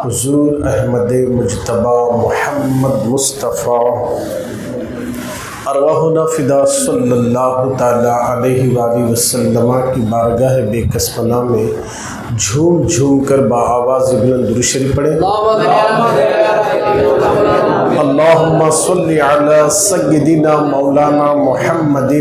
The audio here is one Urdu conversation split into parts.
حضور احمد مجتبی محمد مصطفیٰ ارواحنا فدا صلی اللہ تعالی علیہ وآلہ وسلم کی بارگاہ بے کس پناہ میں جھوم جھوم کر بآواز بلند درود شریف پڑھیں۔ اللہم صلی علی سیدنا مولانا محمد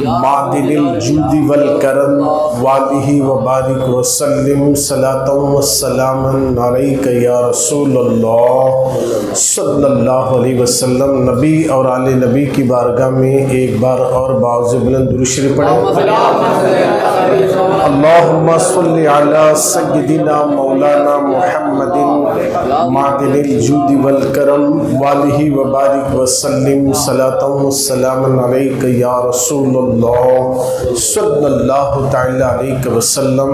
معدن الجود والکرم وآلہ وبارک وسلم صلاۃ والسلام علیک یا رسول اللہ صلی اللہ علیہ وسلم۔ نبی اور آل نبی کی بارگاہ میں ایک بار اور باعث بلند درود شریف پڑھیں۔ اللہم صلی علی سیدنا مولانا محمد معدن الجود والکرم وآلہ وبارک وسلم صلاۃ والسلام علیک یا رسول اللہ صلی اللہ تعالی علیہ وسلم۔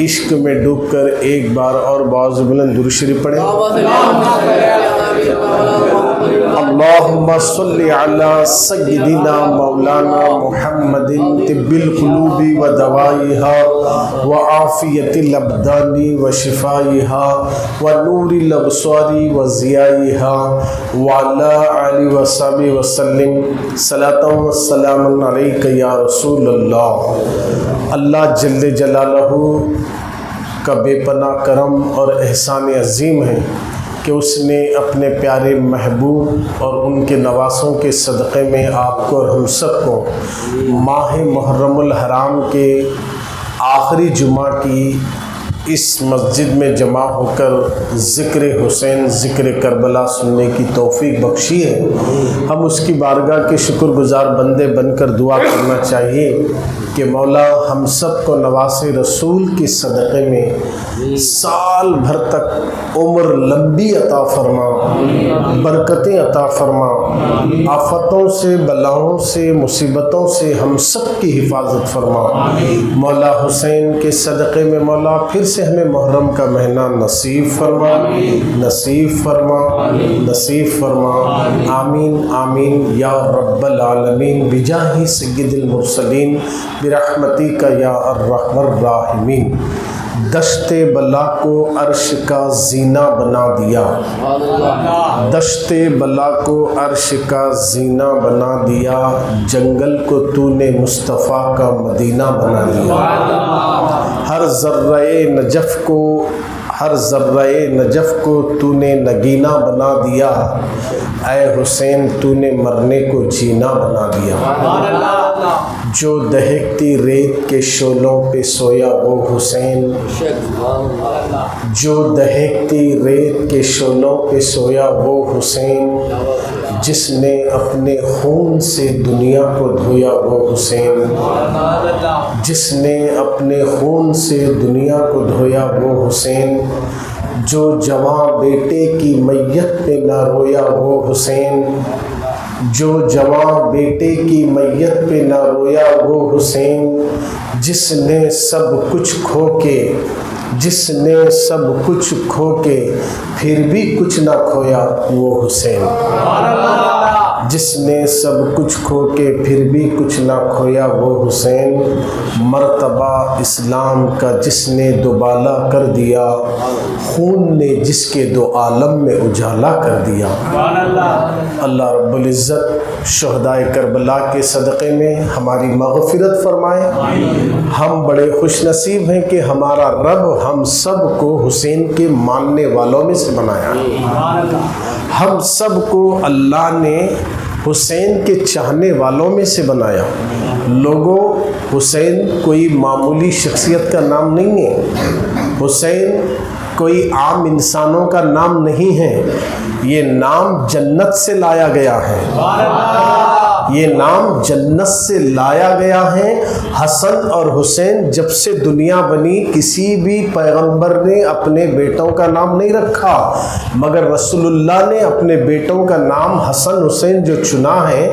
عشق میں ڈوب کر ایک بار اور باعث بلند درود شریف پڑھیں۔ اللہم صلی علی سیدنا مولانا محمد طب القلوب و دوائها و عافیت الابدان و شفائها و نور الابصار و ضیائها وعلی آلہ وصحبہ وسلم صلاۃ والسلام علیک یا رسول اللہ۔ اللہ جل جلالہ کا بے پناہ کرم اور احسان عظیم ہے کہ اس نے اپنے پیارے محبوب اور ان کے نواسوں کے صدقے میں آپ کو اور ہم سب کو ماہ محرم الحرام کے آخری جمعہ کی اس مسجد میں جمع ہو کر ذکر حسین ذکر کربلا سننے کی توفیق بخشی ہے۔ ہم اس کی بارگاہ کے شکر گزار بندے بن کر دعا کرنا چاہیے کہ مولا ہم سب کو نواز رسول کے صدقے میں سال بھر تک عمر لمبی عطا فرما، برکتیں عطا فرما، آفتوں سے بلاؤں سے مصیبتوں سے ہم سب کی حفاظت فرما۔ مولا حسین کے صدقے میں مولا پھر سے ہمیں محرم کا مہینہ نصیب فرما، نصیب فرما، نصیب فرما۔ آمین آمین یا رب العالمین بجاہ سید المرسلین برحمتک یا ارحم الراحمین۔ دشت بلا کو عرش کا زینہ بنا دیا، دشت بلا کو عرش کا زینہ بنا دیا، جنگل کو تو نے مصطفیٰ کا مدینہ بنا دیا۔ ہر ذرہ نجف کو ہر ذرہ نجف کو تو نے نگینہ بنا دیا، اے حسین تو نے مرنے کو جینا بنا دیا۔ جو دہکتی ریت کے شعلوں پہ سویا وہ حسین، جو دہکتی ریت کے شعلوں پہ سویا وہ حسین، جس نے اپنے خون سے دنیا کو دھویا وہ حسین، جس نے اپنے خون سے دنیا کو دھویا وہ حسین، جو جواں بیٹے کی میت پہ نہ رویا وہ حسین، جو جواں بیٹے کی میت پہ نہ رویا وہ حسین، جس نے سب کچھ کھو کے جس نے سب کچھ کھو کے پھر بھی کچھ نہ کھویا وہ حسین، جس نے سب کچھ کھو کے پھر بھی کچھ نہ کھویا وہ حسین، مرتبہ اسلام کا جس نے دوبالا کر دیا، خون نے جس کے دو عالم میں اجالا کر دیا۔ اللہ رب العزت شہدائے کربلا کے صدقے میں ہماری مغفرت فرمائے۔ ہم بڑے خوش نصیب ہیں کہ ہمارا رب ہم سب کو حسین کے ماننے والوں میں سے بنایا۔ ہم سب کو اللہ نے حسین کے چاہنے والوں میں سے بنایا۔ لوگوں، حسین کوئی معمولی شخصیت کا نام نہیں ہے، حسین کوئی عام انسانوں کا نام نہیں ہے، یہ نام جنت سے لایا گیا ہے، یہ نام جنت سے لایا گیا ہے۔ حسن اور حسین جب سے دنیا بنی کسی بھی پیغمبر نے اپنے بیٹوں کا نام نہیں رکھا، مگر رسول اللہ نے اپنے بیٹوں کا نام حسن حسین جو چنا ہے،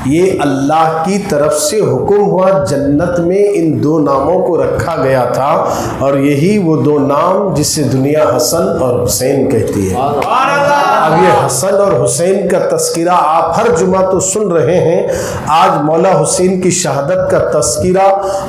یہ اللہ کی طرف سے حکم ہوا، جنت میں ان دو ناموں کو رکھا گیا تھا، اور یہی وہ دو نام جسے دنیا حسن اور حسین کہتی ہے۔ اب یہ حسن اور حسین کا تذکرہ آپ ہر جمعہ تو سن رہے ہیں، آج مولا حسین کی شہادت کا تذکرہ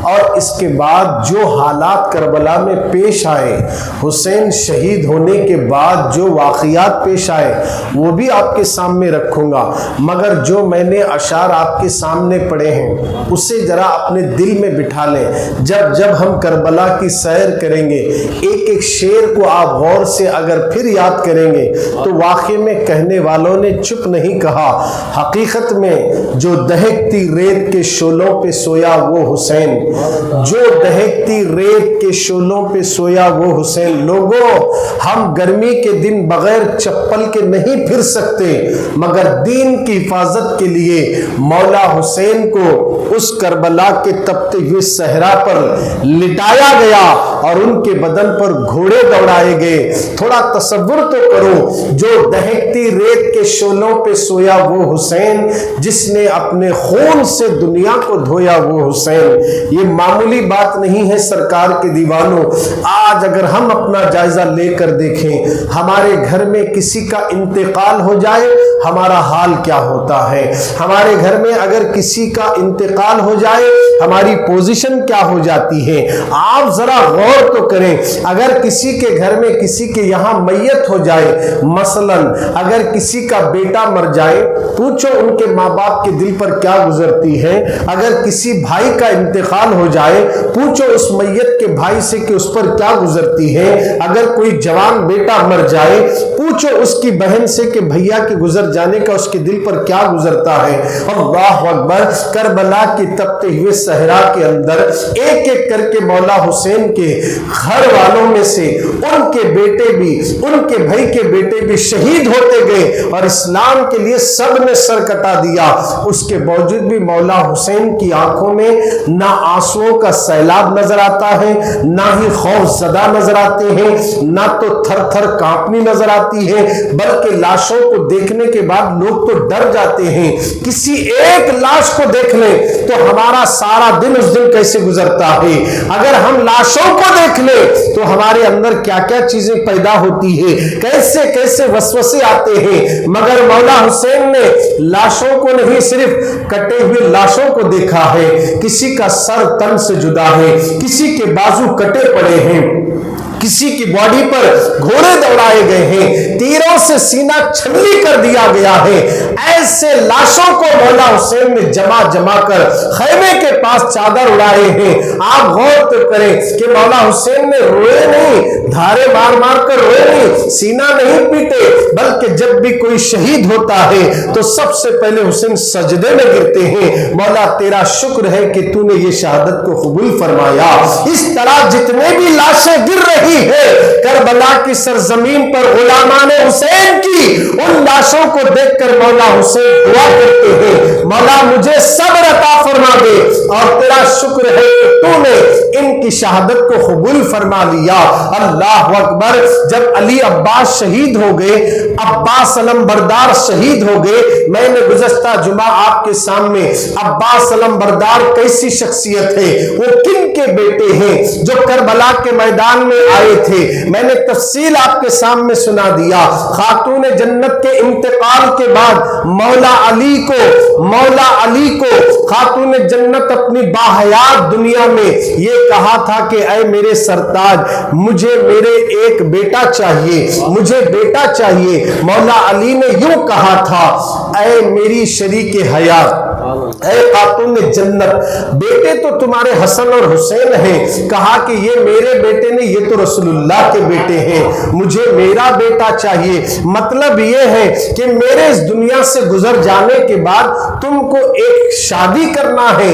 اور اس کے بعد جو حالات کربلا میں پیش آئے، حسین شہید ہونے کے بعد جو واقعات پیش آئے وہ بھی آپ کے سامنے رکھوں گا، مگر جو میں نے اشعار آپ کے سامنے پڑھے ہیں اسے ذرا اپنے دل میں بٹھا لیں۔ جب ہم کربلا کی سیر کریں گے، ایک ایک شعر کو آپ غور سے اگر پھر یاد کریں گے تو واقعے میں کہنے والوں نے چپ نہیں کہا، حقیقت میں جو دہکتی ریت کے شعلوں پہ سویا وہ حسین، جو دہکتی ریت کے شعلوں پہ سویا وہ حسین۔ لوگوں، ہم گرمی کے دن بغیر چپل کے نہیں پھر سکتے، مگر دین کی حفاظت کے لیے مولا حسین کو اس کربلا کے تپتے ہوئے صحرا پر لٹایا گیا اور ان کے بدن پر گھوڑے دوڑائے گئے۔ تھوڑا تصور تو کرو، جو دہکتی ریت کے شعلوں پہ سویا وہ حسین، جس نے اپنے خون سے دنیا کو دھویا وہ حسین۔ یہ معمولی بات نہیں ہے سرکار کے دیوانوں۔ آج اگر ہم اپنا جائزہ لے کر دیکھیں، ہمارے گھر میں کسی کا انتقال ہو جائے ہمارا حال کیا ہوتا ہے، ہمارے گھر میں اگر کسی کا انتقال ہو جائے ہماری پوزیشن کیا ہو جاتی ہے۔ آپ ذرا غور تو کریں، اگر کسی کے گھر میں کسی کے یہاں میت ہو جائے، مثلا اگر کسی کا بیٹا مر جائے، پوچھو ان کے ماں باپ کے دل پر کیا گزرتی ہے۔ اگر کسی بھائی کا انتقال ہو جائے، پوچھو اس میت کے بھائی سے کہ اس پر کیا گزرتی ہے۔ اگر کوئی جوان بیٹا مر جائے، پوچھو اس کی بہن سے کہ بھیا کے گزر جانے کا اس کے دل پر کیا گزرتا ہے۔ اللہ اکبر! کربلا کی تپتے ہوئے صحرا کے اندر ایک ایک کر کے مولا حسین کے گھر والوں میں سے ان کے بیٹے بھی، ان کے بھائی کے بیٹے بھی شہید ہوتے گئے اور اسلام کے لیے سب نے سر کٹا دیا۔ اس کے باوجود بھی مولا حسین کی آنکھوں میں نہ آنسوؤں کا سیلاب نظر آتا ہے، نہ ہی خوف زدہ نظر آتے ہیں، نہ تو تھر تھر کانپنی نظر آتی ہے، بلکہ لاشوں کو دیکھنے کے بعد لوگ تو ڈر جاتے ہیں۔ کسی ایک لاش کو دیکھ لیں تو ہمارا سارا دن اس دن کیسے گزرتا ہے۔ اگر ہم لاشوں کو دیکھ لیں تو ہمارے اندر کیا کیا چیزیں پیدا ہوتی ہیں، کیسے کیسے وسوسے آتے ہیں۔ مگر مولا حسین نے لاشوں کو نہیں، صرف کٹے ہوئے لاشوں کو دیکھا ہے۔ کسی کا سر تن سے جدا ہے، کسی کے بازو کٹے پڑے ہیں، کسی کی باڈی پر گھوڑے دوڑائے گئے ہیں، تیروں سے سینہ چھلنی کر دیا گیا ہے۔ ایسے لاشوں کو مولا حسین نے جمع جمع کر خیمے کے پاس چادر اڑائے ہیں۔ آپ غور تو کریں کہ مولا حسین نے روئے نہیں، دھارے مار مار کر روئے نہیں، سینہ نہیں پیٹے، بلکہ جب بھی کوئی شہید ہوتا ہے تو سب سے پہلے حسین سجدے میں گرتے ہیں، مولا تیرا شکر ہے کہ تو نے یہ شہادت کو قبول فرمایا۔ اس طرح جتنے بھی لاشیں گر رہی ہے کربلا کی سرزمین پر غلامان حسین کی، ان لاشوں کو دیکھ کر مولا حسین دعا کرتے ہیں، مولا مجھے صبر عطا فرما دے، اور تیرا شکر ہے کہ تو نے ان کی شہادت کو قبول فرما لیا۔ اللہ اکبر! جب علی عباس شہید ہو گئے، عباس علم بردار شہید ہو گئے، میں نے گزشتہ جمعہ آپ کے سامنے عباس علم بردار کیسی شخصیت ہے، وہ کن کے بیٹے ہیں جو کربلا کے میدان میں آئے تھے، میں نے تفصیل آپ کے سامنے سنا دیا۔ خاتون جنت کے انتقال کے بعد مولا علی کو خاتون جنت اپنی باحیات دنیا میں یہ کہا تھا کہ اے میرے سرتاج، مجھے میرے ایک بیٹا چاہیے، مجھے بیٹا چاہیے۔ مولا علی نے یوں کہا تھا، اے میری شریک حیات، اے خاتون جنت، بیٹے تو تمہارے حسن اور حسین ہیں، کہا کہ یہ میرے بیٹے نے، یہ تو رسول اللہ کے بیٹے ہیں، مجھے میرا بیٹا چاہیے۔ مطلب یہ ہے کہ میرے اس دنیا سے گزر جانے کے بعد تم کو ایک شادی کرنا ہے،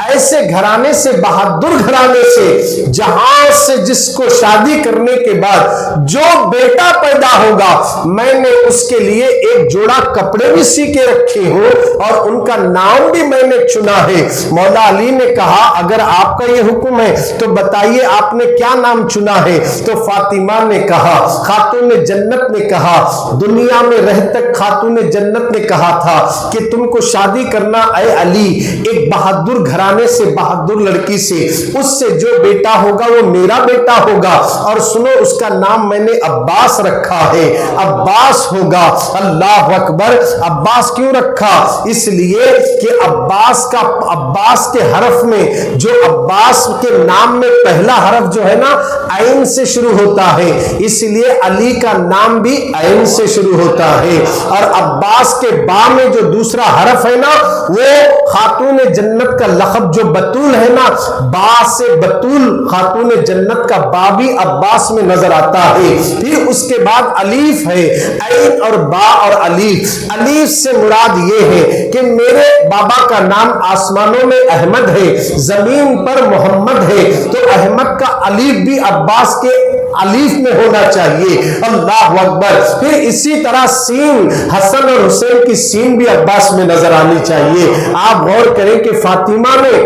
ایسے گھرانے سے، بہادر گھرانے سے، جہاں سے جس کو شادی کرنے کے بعد جو بیٹا پیدا ہوگا میں نے اس کے لیے ایک جوڑا کپڑے بھی سی کے رکھے ہوں اور ان کا نام بھی میں نے چنا ہے۔ مولا علی نے کہا اگر آپ کا یہ حکم ہے تو بتائیے آپ نے کیا نام چنا ہے؟ تو فاطمہ نے کہا, خاتون جنت نے کہا, دنیا میں رہ تک خاتون جنت نے کہا تھا کہ تم کو شادی کرنا اے علی ایک بہادر گھرانے سے, بہادر لڑکی سے, اس سے جو بیٹا ہوگا وہ میرا بیٹا ہوگا, اور سنو اس کا نام میں نے عباس رکھا ہے, عباس ہوگا. اللہ اکبر. عباس کیوں رکھا؟ اس لیے کہ عباس کے حرف میں, جو عباس کے نام میں پہلا حرف جو ہے نا عین سے شروع ہوتا ہے, اس لیے علی کا نام بھی عین سے شروع ہوتا ہے. اور عباس کے با میں جو دوسرا حرف ہے نا وہ خاتون جنت کا لقب جو بتول ہے نا, با سے بتول, خاتون جنت کا با بھی عباس میں نظر آتا ہے. پھر اس کے بعد الف ہے, عین اور با اور الف. الف سے مراد یہ ہے کہ میرے بابا کا نام آسمانوں میں احمد ہے, زمین پر محمد ہے, تو احمد کا الف بھی عباس کے الف میں ہونا چاہیے. اللہ اکبر. پھر اسی طرح سین, حسن اور حسین کی سین بھی عباس میں نظر آنی چاہیے. آپ غور کریں کہ فاطمہ نے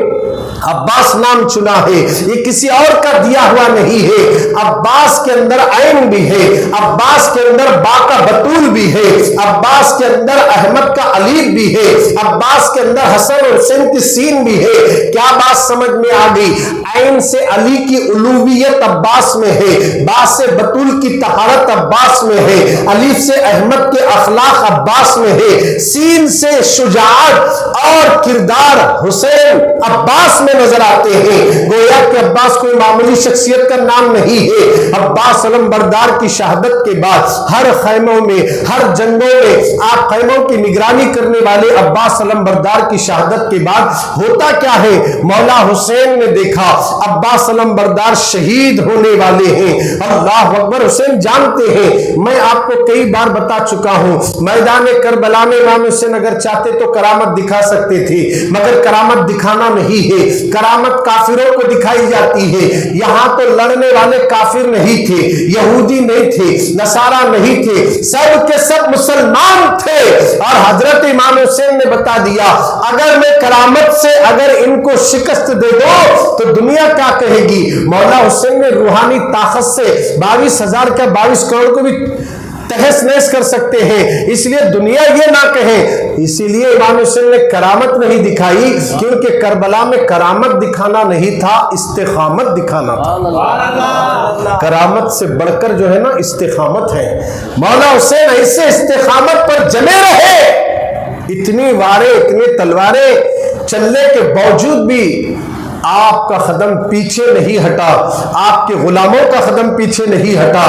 عباس نام چنا ہے, یہ کسی اور کا دیا ہوا نہیں ہے. عباس کے اندر عین بھی ہے, عباس کے اندر با کا بطول بھی ہے, عباس کے اندر احمد کا الف بھی ہے, عباس کے اندر حسن اور حسین کی سین بھی ہے. کیا بات سمجھ میں آ گئی؟ عین سے علی کی الوہیت عباس میں ہے, با سے بطول کی طہارت عباس میں ہے, الف سے احمد کے اخلاق عباس میں ہے, سین سے شجاعت اور کردار حسین عباس میں نظر آتے ہیں. گویا کہ عباس کوئی معمولی شخصیت کا نام نہیں ہے. عباس علم بردار کی شہادت کے بعد ہر خیموں میں, ہر جنگوں میں آپ خیموں کی نگرانی کرنے والے عباس علم بردار کی شہادت کے بعد ہوتا کیا ہے؟ مولا حسین نے دیکھا عباس علم بردار شہید ہونے والے ہیں. اللہ اکبر. حسین جانتے ہیں, میں آپ کو کئی بار بتا چکا ہوں, میدان کربلا میں امام حسین اگر چاہتے تو کرامت دکھا سکتے تھے, مگر کرامت دکھانا نہیں ہے. کرامت کافروں کو دکھائی جاتی ہے. یہاں تو لڑنے والے کافر نہیں تھے, یہودی نہیں تھے, نصارہ نہیں تھے, سب کے سب مسلمان تھے. اور حضرت امام حسین نے بتا دیا اگر میں کرامت سے اگر ان کو شکست دے دو تو دنیا کیا کہے گی. مولا حسین نے روحانی طاقت سے 22,000 کا 22 کروڑ کو بھی تہس نہس کر سکتے ہیں, اس لیے دنیا یہ نہ کہے. اسی لیے امام حسین نے کرامت نہیں دکھائی, کیونکہ کربلا میں کرامت دکھانا نہیں تھا, استقامت دکھانا تھا. کرامت سے بڑھ کر جو ہے نا استقامت ہے. مولا حسین ایسے استقامت پر جمے رہے, اتنی واریں اتنی تلواریں چلنے کے باوجود بھی آپ کا قدم پیچھے نہیں ہٹا, آپ کے غلاموں کا قدم پیچھے نہیں ہٹا,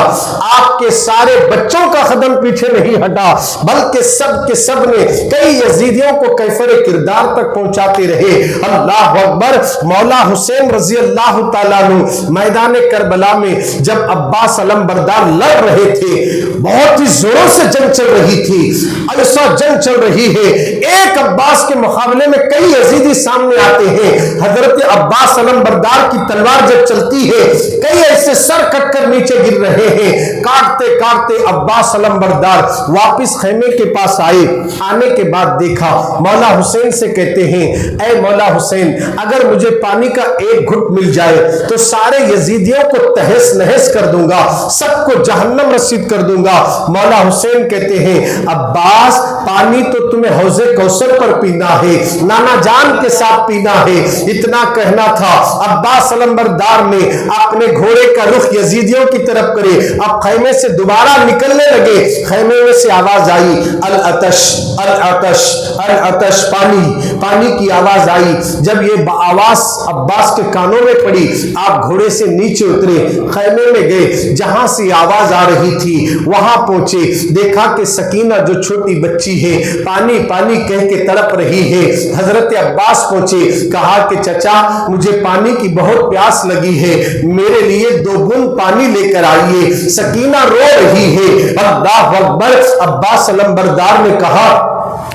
آپ کے سارے بچوں کا قدم پیچھے نہیں ہٹا, بلکہ سب کے سب نے کئی یزیدیوں کو کیفر کردار تک پہنچاتے رہے. اللہ اکبر. مولا حسین رضی اللہ تعالیٰ عنہ میدان کربلا میں جب عباس علم بردار لڑ رہے تھے, بہت ہی زوروں سے جنگ چل رہی تھی, ایسا جنگ چل رہی ہے, ایک عباس کے مقابلے میں کئی یزیدی سامنے آتے ہیں. حضرت عباس علم بردار کی تلوار جب چلتی ہے, کئی ایسے سر کٹ کر نیچے گر رہے ہیں. کاٹتے کاٹتے عباس علم بردار واپس خیمے کے پاس آئے. آنے کے بعد دیکھا, مولا حسین سے کہتے ہیں اے مولا حسین اگر مجھے پانی کا ایک گھٹ مل جائے تو سارے یزیدیوں کو تہس نہس کر دوں گا, سب کو جہنم رسید کر دوں گا. مولا حسین کہتے ہیں عباس پانی تو تمہیں حوض کوثر پر پینا ہے, نانا جان کے ساتھ پینا ہے. اتنا کہنا تھا. عباس علم بردار نے اپنے گھوڑے کا رخ یزیدیوں کی طرف کرے, اب خیمے سے دوبارہ نکلنے لگے. خیمے میں سے آواز آئی العطش العطش العطش, پانی پانی کی آواز آئی. جب یہ آواز عباس کے کانوں میں پڑی, آپ گھوڑے سے نیچے اترے, خیمے میں گئے, جہاں سے آواز آ رہی تھی وہاں پہنچے. دیکھا کہ سکینہ جو چھوٹی بچی ہے پانی پانی کہہ کے تڑپ رہی ہے. حضرت عباس پہنچے, کہا کہ چچا مجھے پانی کی بہت پیاس لگی ہے, میرے لیے 2 بوند پانی لے کر آئیے. سکینہ رو رہی ہے. اللہ اکبر. عباس علم بردار نے کہا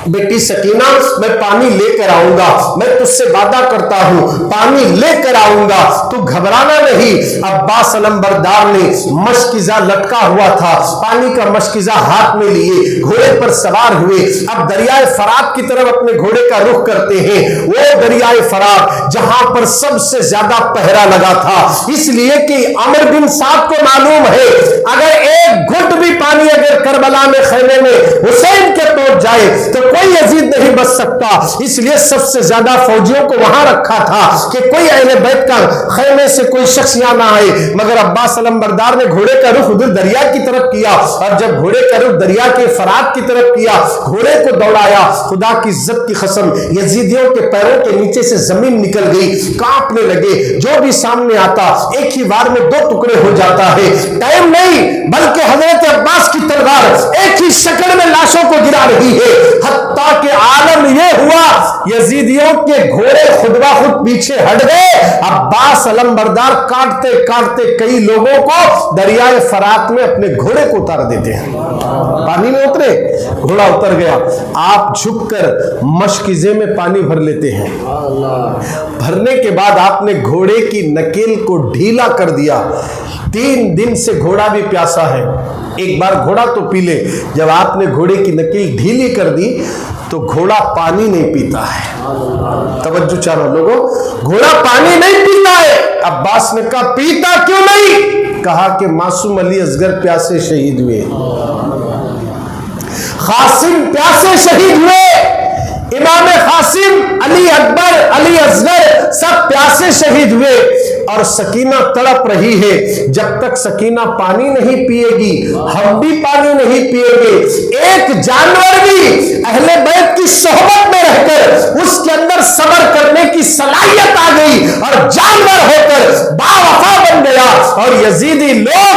بیٹی سکینہ میں پانی لے کر آؤں گا, میں تجھ سے وعدہ کرتا ہوں پانی لے کر آؤں گا, تو گھبرانا نہیں. عباس علم بردار نے مشکیزہ لٹکا ہوا تھا, پانی کا مشکیزہ ہاتھ میں لیے گھوڑے پر سوار ہوئے. اب دریائے فرات کی طرف اپنے گھوڑے کا رخ کرتے ہیں. وہ دریائے فرات جہاں پر سب سے زیادہ پہرا لگا تھا, اس لیے کہ عمر بن سعد کو معلوم ہے اگر آئے تو کوئی یزید نہیں بچ سکتا، اس لیے سب سے زیادہ فوجیوں کو وہاں رکھا تھا کہ کوئی اہل بیت کا خیمے سے کوئی شخص یہاں نہ آئے۔ مگر عباس علمبردار نے گھوڑے کا رخ ادھر دریا کی طرف کیا، اور جب گھوڑے کا رخ دریا کے فرات کی طرف کیا، گھوڑے کو دوڑایا، خدا کی عزت کی قسم یزیدیوں کے پیروں کے نیچے سے زمین نکل گئی، کانپنے لگے، جو بھی سامنے آتا ایک ہی وار میں 2 ٹکڑے ہو جاتا ہے۔ ٹائم نہیں بلکہ حضرت عباس کی تلوار ایک ہی شکل میں لاشوں کو گرا رہی ہے، حتیٰ کہ عالم یہ ہوا یزیدیوں کے گھوڑے خود بخود پیچھے ہٹ گئے، عباس علمبردار کاٹتے کاٹتے کئی لوگوں کو دریائے فرات میں اپنے گھوڑے کو اتار دیتے ہیں۔ پانی میں اترے، گھوڑا اتر گیا، آپ جھک کر مشکزے میں پانی بھر لیتے ہیں۔ بھرنے کے بعد آپ نے گھوڑے کی نکیل کو ڈھیلا کر دیا، 3 دن سے گھوڑا بھی پیاسا ہے، ایک بار گھوڑا تو پی لے۔ جب آپ نے گھوڑے کی نکیل ڈھیلی کر دی تو گھوڑا پانی نہیں پیتا ہے۔ توجہ چاہو لوگوں، گھوڑا پانی نہیں پیتا ہے۔ عباس نے کہا پیتا کیوں نہیں؟ کہا کہ معصوم علی اصغر پیاسے شہید ہوئے، قاسم پیاسے شہید ہوئے، امام قاسم، علی اکبر، علی اصغر سب پیاسے شہید ہوئے، اور سکینہ تڑپ رہی ہے۔ جب تک سکینہ پانی نہیں پیے گی ہم بھی پانی نہیں پیے گے۔ ایک جانور بھی اہل بیت کی صحبت میں رہ کر اس کے اندر صبر کرنے کی صلاحیت آ گئی اور جانور ہو کر باوفا بن گیا، اور یزیدی لوگ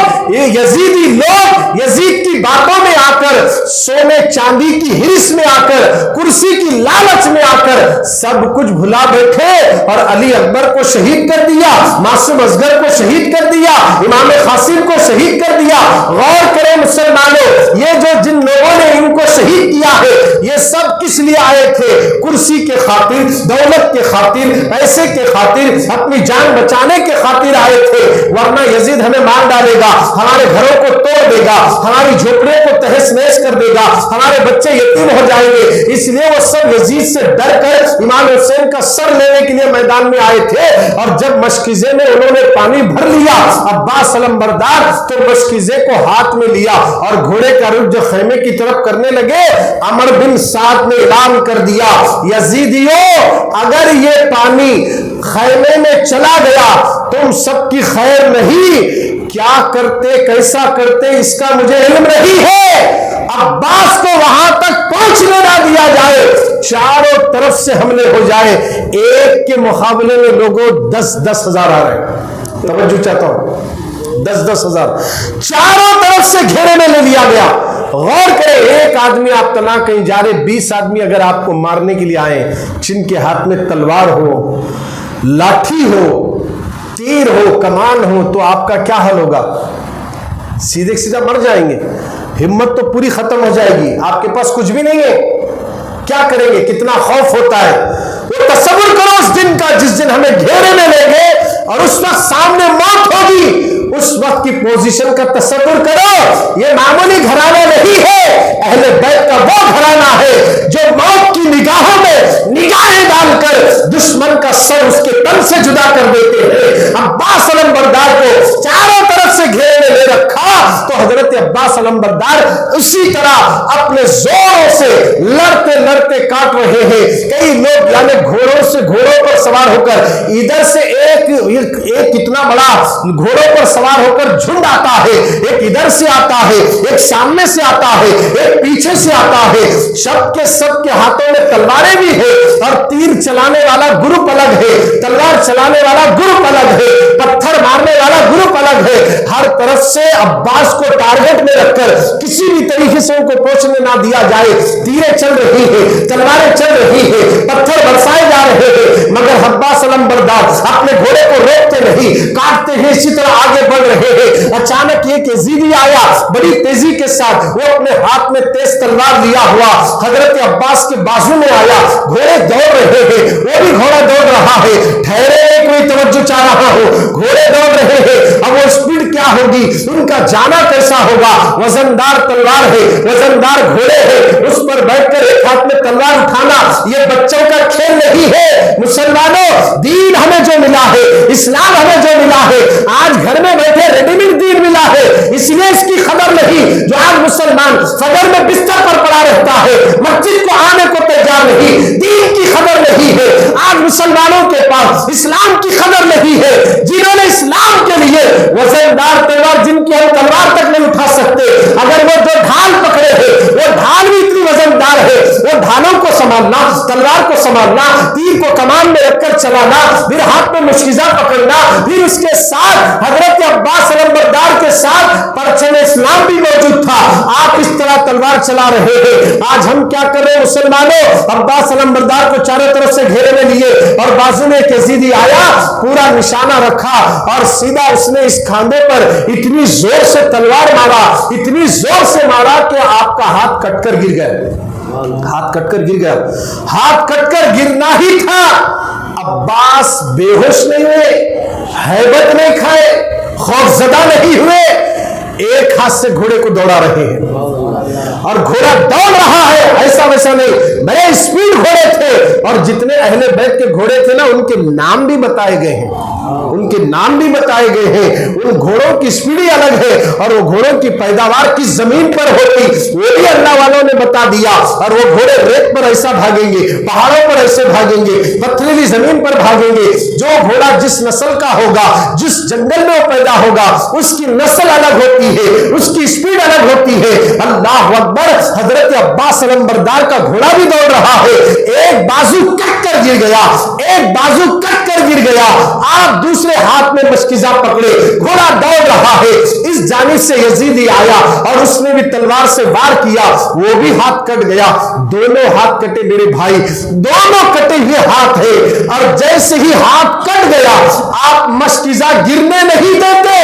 یزید کی باتوں میں آ کر، سونے چاندی کی ہرس میں آ کر، کرسی کی لالچ میں آ کر سب کچھ بھلا بیٹھے اور علی اکبر کو شہید کر دیا، معصوم اصغر کو شہید کر دیا، امام قاسم کو شہید کر دیا۔ غور کریں مسلمانوں، یہ جو جن لوگوں نے ان کو شہید کیا ہے یہ سب کس لیے آئے تھے؟ کرسی کے خاطر، دولت کے خاطر، پیسے کے خاطر، اپنی جان بچانے کے خاطر آئے تھے، ورنہ یزید ہمیں مار ڈالے گا، ہمارے گھروں کو توڑ دے گا، ہماری جھوپڑیوں کو تہس نہس کر دے گا، ہمارے بچے یتیم ہو جائیں گے۔ اس لیے وہ سب یزید سے ڈر کر امام حسین کا سر لینے کے لیے میدان میں آئے تھے، اور جب مشکزے میں انہوں نے پانی بھر لیا، عباس علمبردار تو مشکزے کو ہاتھ میں لیا اور گھوڑے کا رخ جو خیمے کی طرف کرنے لگے، عمر بن سعد نے اعلان کر دیا یزیدیوں اگر یہ پانی خیمے میں چلا گیا تم سب کی خیر نہیں، کیا کرتے کیسا کرتے اس کا مجھے علم نہیں ہے، عباس کو وہاں تک پہنچنے نہ دیا جائے، چاروں طرف سے حملے ہو جائے۔ ایک کے مقابلے میں لوگوں 10-10 ہزار آ رہے ہیں، توجہ چاہتا ہوں، 10-10 ہزار چاروں طرف سے گھیرے میں لے لیا گیا۔ غور کریں، ایک آدمی آپ تنہا کہیں جا رہے، 20 آدمی اگر آپ کو مارنے کے لیے آئے، جن کے ہاتھ میں تلوار ہو، لاٹھی ہو، تیر ہو، کمان ہو، تو آپ کا کیا حل ہوگا؟ سیدھے سیدھا مر جائیں گے، ہمت تو پوری ختم ہو جائے گی، آپ کے پاس کچھ بھی نہیں ہے، کیا کریں گے؟ کتنا خوف ہوتا ہے۔ وہ تصور کرو اس دن کا جس دن ہمیں گھیرے میں لیں گے اور اس وقت سامنے موت ہوگی، اس وقت کی پوزیشن کا تصور کرو۔ یہ معمولی گھرانہ نہیں ہے، اہل بیت کا وہ گھرانہ ہے جو موت کی نگاہوں میں نگاہیں ڈال کر دشمن کا سر اس کے تن سے جدا کر دیتے ہیں۔ عباس علمبردار کو چاروں طرف سے گھیرے میں لے رکھا تو حضرت عباس علمبردار اسی طرح اپنے زوروں سے لڑتے لڑتے کاٹ رہے ہیں۔ کئی لوگ یعنی گھوڑوں پر سوار ہو کر ادھر سے ایک کتنا بڑا گھوڑوں پر سوار ہو کر جھنڈ آتا ہے، ایک ادھر سے آتا ہے، ایک سامنے سے آتا ہے، ایک پیچھے سے آتا ہے، سب کے ہاتھوں میں تلواریں بھی ہیں، اور تیر چلانے والا گروپ الگ ہے، تلوار چلانے والا گروپ الگ ہے، پتھر مارنے والا گروپ الگ ہے۔ ہر طرف سے عباس کو ٹارگٹ میں رکھ کر کسی بھی طریقے سے ان کو پہنچنے نہ دیا جائے، تیریں چل رہی ہیں، تلواریں چل رہی ہیں، پتھر برسائے جا رہے ہیں، مگر عباس علمبردار اپنے گھوڑے کو روکتے نہیں، کاٹتے ہیں، اسی طرح آگے بڑھ رہے ہیں۔ اچانک ایک یزیدی آیا، بڑی تیزی کے ساتھ، وہ اپنے ہاتھ میں تیز تلوار لیا ہوا حضرت عباس کے بازو میں آیا، گھوڑے دوڑ رہے ہیں، وہ بھی گھوڑا دوڑ رہا ہے، ٹھہرے کوئی توجہ چاہ رہا ہو، گھوڑے دوڑ رہے ہیں، اب وہ اسپیڈ کیا ہوگی، ان کا جانا کیسا چلا ہوگا، وزندار تلوار ہے، وزندار گھوڑے ہیں، اس پر بیٹھ کر ایک ہاتھ میں تلوار اٹھانا یہ بچوں کا کھیل نہیں ہے۔ مسلمانوں، دین ہمیں جو ملا ہے، اسلام ہمیں جو ملا ہے، آج گھر میں بیٹھے ریڈی میڈ دین ملا ہے، اس لیے اس کی خبر نہیں۔ جو آج مسلمان فجر میں بستر پر پڑا رہتا ہے، مسجد کو آنے کو تیار نہیں، دین کی خبر نہیں ہے۔ آج مسلمانوں کے پاس اسلام کی خبر نہیں ہے، جنہوں نے اسلام کے لیے وزندار تلوار، جن کی ہم تلوار تک نہیں اٹھا سکتے، اگر وہ جو ڈھال پکڑے ہیں، وہ ڈھال بھی اتنی وزندار ہے، وہ ڈھالوں کو سنبھالنا، تلوار کو سنبھالنا، تیر کو کمان میں رکھ کر چلانا، پھر ہاتھ میں مشکیزہ پکڑنا، پھر اس کے ساتھ حضرت عباس علمبردار کے ساتھ پرچم اسلام بھی موجود تھا۔ آپ اس طرح تلوار چلا رہے ہیں۔ آج ہم کیا کر رہے ہیں مسلمانوں؟ عباس علمبردار کو چاروں طرف سے گھیرے میں لیے اور بازو میں ایک یزیدی آیا، پورا نشانہ رکھا اور سیدھا اس نے اس کھاندے پر اتنی زور سے تلوار مارا، اتنی زور سے مارا کہ آپ کا ہاتھ کٹ کر گر گیا۔ ہاتھ کٹ کر گر گیا۔ ہاتھ کٹ کر گرنا ہی تھا۔ عباس بے ہوش نہیں ہوئے، ہیبت نہیں کھائے، خوف زدہ نہیں ہوئے، ایک ہاتھ سے گھوڑے کو دوڑا رہے ہیں اور گھوڑا دوڑ رہا ہے، ایسا ویسا نہیں، بڑے اسپیڈ گھوڑے تھے اور جتنے اہل بیت کے گھوڑے تھے نا ان کے نام بھی بتائے گئے ہیں، ان کے نام بھی بتائے گئے ہیں۔ ان گھوڑوں کی سپیڈ ہی الگ ہے اور وہ گھوڑوں کی پیداوار کس زمین پر ہوتی وہ بھی اللہ والوں نے بتا دیا۔ اور وہ گھوڑے ریت پر ایسا بھاگیں گے، پہاڑوں پر ایسے بھاگیں گے، پتھریلی زمین پر بھاگیں گے۔ جو گھوڑا جس نسل کا ہوگا، جس جنگل میں وہ پیدا ہوگا، اس کی نسل الگ ہوتی ہے، اس کی سپیڈ الگ ہوتی ہے۔ اللہ اکبر! حضرت عباس علمبردار کا گھوڑا بھی دوڑ رہا ہے، ایک بازو کٹ کر گر گیا، ایک بازو کٹ کر گر گیا، آپ دوسرے ہاتھ میں مشکیزہ پکڑے، گھوڑا دوڑ رہا ہے۔ اس جانب سے یزیدی آیا اور اس نے بھی تلوار سے وار کیا، وہ بھی ہاتھ کٹ گیا۔ دونوں ہاتھ کٹے میرے بھائی، دونوں کٹے ہوئے ہاتھ ہیں اور جیسے ہی ہاتھ کٹ گیا آپ مشکیزہ گرنے نہیں دیتے،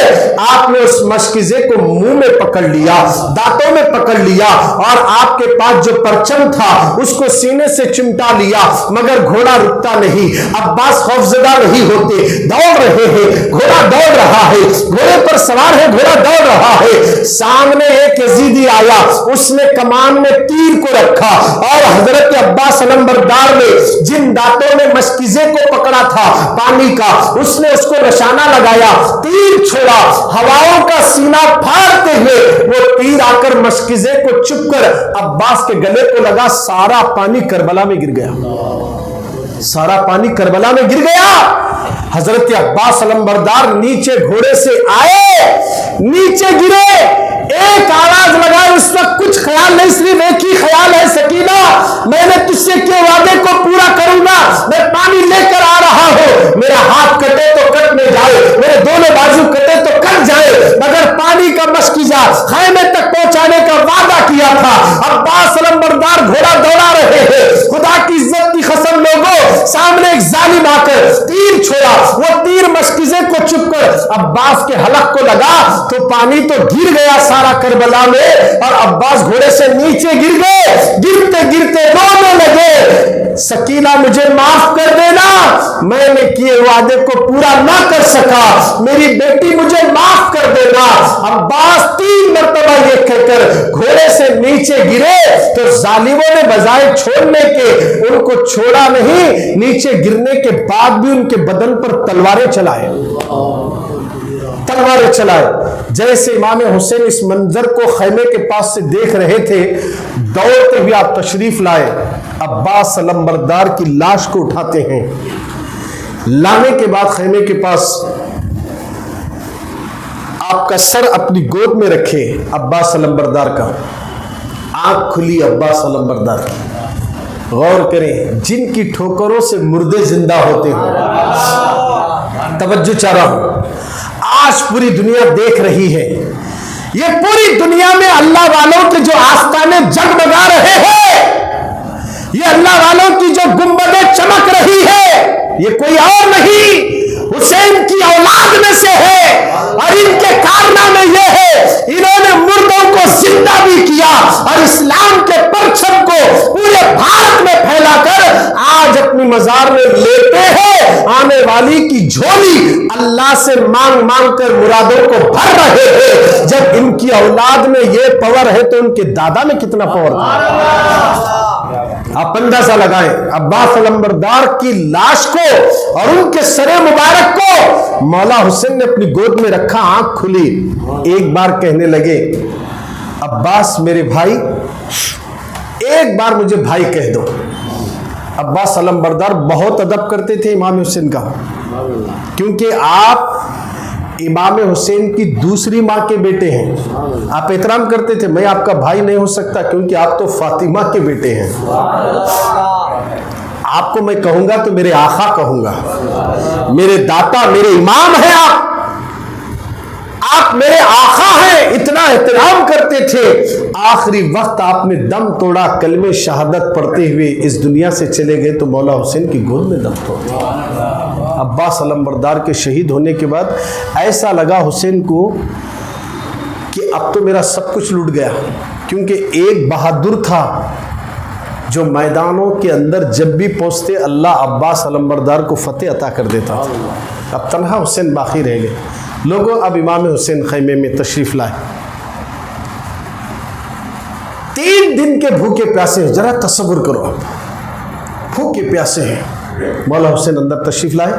آپ نے اس مشکیزے کو منہ میں پکڑ لیا، دانتوں میں پکڑ لیا اور آپ کے پاس جو پرچم تھا اس کو سینے سے چمٹا لیا، مگر گھوڑا رکتا نہیں۔ عباس خوفزدہ نہیں ہوتے، دوڑ رہے ہیں، گھوڑا دوڑ رہا ہے، گھوڑے پر سوار ہے، گھوڑا دوڑ رہا ہے۔ سامنے ایک یزیدی آیا، اس نے کمان میں تیر کو رکھا اور حضرت عباس علمبردار نے جن دانتوں میں مشکیزے کو پکڑا تھا پانی کا، اس نے اس کو نشانہ لگایا، تیر چھوڑا، ہواؤں کا سینہ پھاڑتے ہوئے وہ تیر آ کر مشکیزے کو چپ کر عباس کے گلے کو لگا، سارا پانی کربلا میں گر گیا، سارا پانی کربلا میں گر گیا۔ حضرت عباس علمبردار نیچے گھوڑے سے آئے، نیچے گرے، ایک آواز لگائے، اس وقت کچھ خیال نہیں، صرف ایک ہی خیال ہے، سکینہ میں نے تجھ سے کیے وعدے کو پورا کروں گا، میں پانی لے کر آ رہا ہوں، میرا ہاتھ کٹے تو کٹ میں جائے، میرے دونوں بازو کٹے تو کٹ جائے، مگر پانی کا مشکیزہ خیمے تک پہنچانے کا وعدہ کیا تھا۔ عباس علمبردار گھوڑا دوڑا رہے ہیں، خدا کی عزت کی قسم لوگوں، سامنے ایک ظالم آ کر تیر چھوڑا، وہ تیر مشکیزے کو چپ کر عباس کے حلق کو لگا تو پانی تو گر گیا سارا کربلا میں اور عباس گھوڑے سے نیچے گر گئے، گرتے گرتے رونے لگے، سکینہ مجھے معاف کر دینا، میں نے کیے وعدے کو پورا نہ کر سکا، میری بیٹی مجھے معاف کر دینا۔ عباس 3 مرتبہ یہ کہہ کر گھوڑے سے نیچے گرے تو ظالموں نے بجائے چھوڑنے کے ان کو چھوڑا نہیں، نیچے گرنے کے بعد بھی ان کے بدن پر تلواریں چلائے، تلواریں چلائے۔ جیسے امام حسین اس منظر کو خیمے کے پاس سے دیکھ رہے تھے، دوڑتے ہوئے آپ تشریف لائے، عباس علمبردار کی لاش کو اٹھاتے ہیں، لانے کے بعد خیمے کے پاس آپ کا سر اپنی گود میں رکھے عباس علمبردار کا، آنکھ کھلی عباس علمبردار کی، غور کریں جن کی ٹھوکروں سے مردے زندہ ہوتے ہیں، توجہ چاہ رہا ہوں، آج پوری دنیا دیکھ رہی ہے، یہ پوری دنیا میں اللہ والوں کے جو آستانے جگمگا رہے ہیں، یہ اللہ والوں کی جو گنبدیں چمک رہی ہے، یہ کوئی اور نہیں حسین کی اولاد میں سے ہے، اور ان کے کارنامے یہ ہے انہوں نے مردوں کو زندہ بھی کیا اور اسلام کے پرچم کو پورے بھارت میں پھیلا کر آج اپنی مزار میں لیتے ہیں آنے والی کی جھولی اللہ سے مانگ مانگ کر مرادوں کو بھر رہے ہیں. جب ان کی اولاد میں یہ پاور ہے تو ان کے دادا میں کتنا پاور تھا. آپ اندازہ لگائیں عباس علمبردار کی لاش کو اور ان کے سر مبارک کو مولا حسین نے اپنی گود میں رکھا. آنکھ کھلی, ایک بار کہنے لگے عباس میرے بھائی, ایک بار مجھے بھائی کہہ دو. عباس علمبردار بہت ادب کرتے تھے امام حسین کا, کیونکہ آپ امام حسین کی دوسری ماں کے بیٹے ہیں. آپ احترام کرتے تھے, میں آپ کا بھائی نہیں ہو سکتا کیونکہ آپ تو فاطمہ کے بیٹے ہیں. آپ کو میں کہوں گا تو میرے آقا کہوں گا, میرے داتا میرے امام ہیں آپ میرے آقا ہیں. اتنا احترام کرتے تھے. آخری وقت آپ نے دم توڑا, کلمہ شہادت پڑھتے ہوئے اس دنیا سے چلے گئے تو مولا حسین کی گود میں دم توڑا. عباس علمبردار کے شہید ہونے کے بعد ایسا لگا حسین کو کہ اب تو میرا سب کچھ لوٹ گیا, کیونکہ ایک بہادر تھا جو میدانوں کے اندر جب بھی پہنچتے اللہ عباس علمبردار کو فتح عطا کر دیتا تھا. اب تنہا حسین باقی رہ گئے. لوگوں اب امام حسین خیمے میں تشریف لائے. 3 دن کے بھوکے پیاسے ہیں, ذرا تصور کرو, بھوکے پیاسے ہیں. مولا حسین اندر تشریف لائے,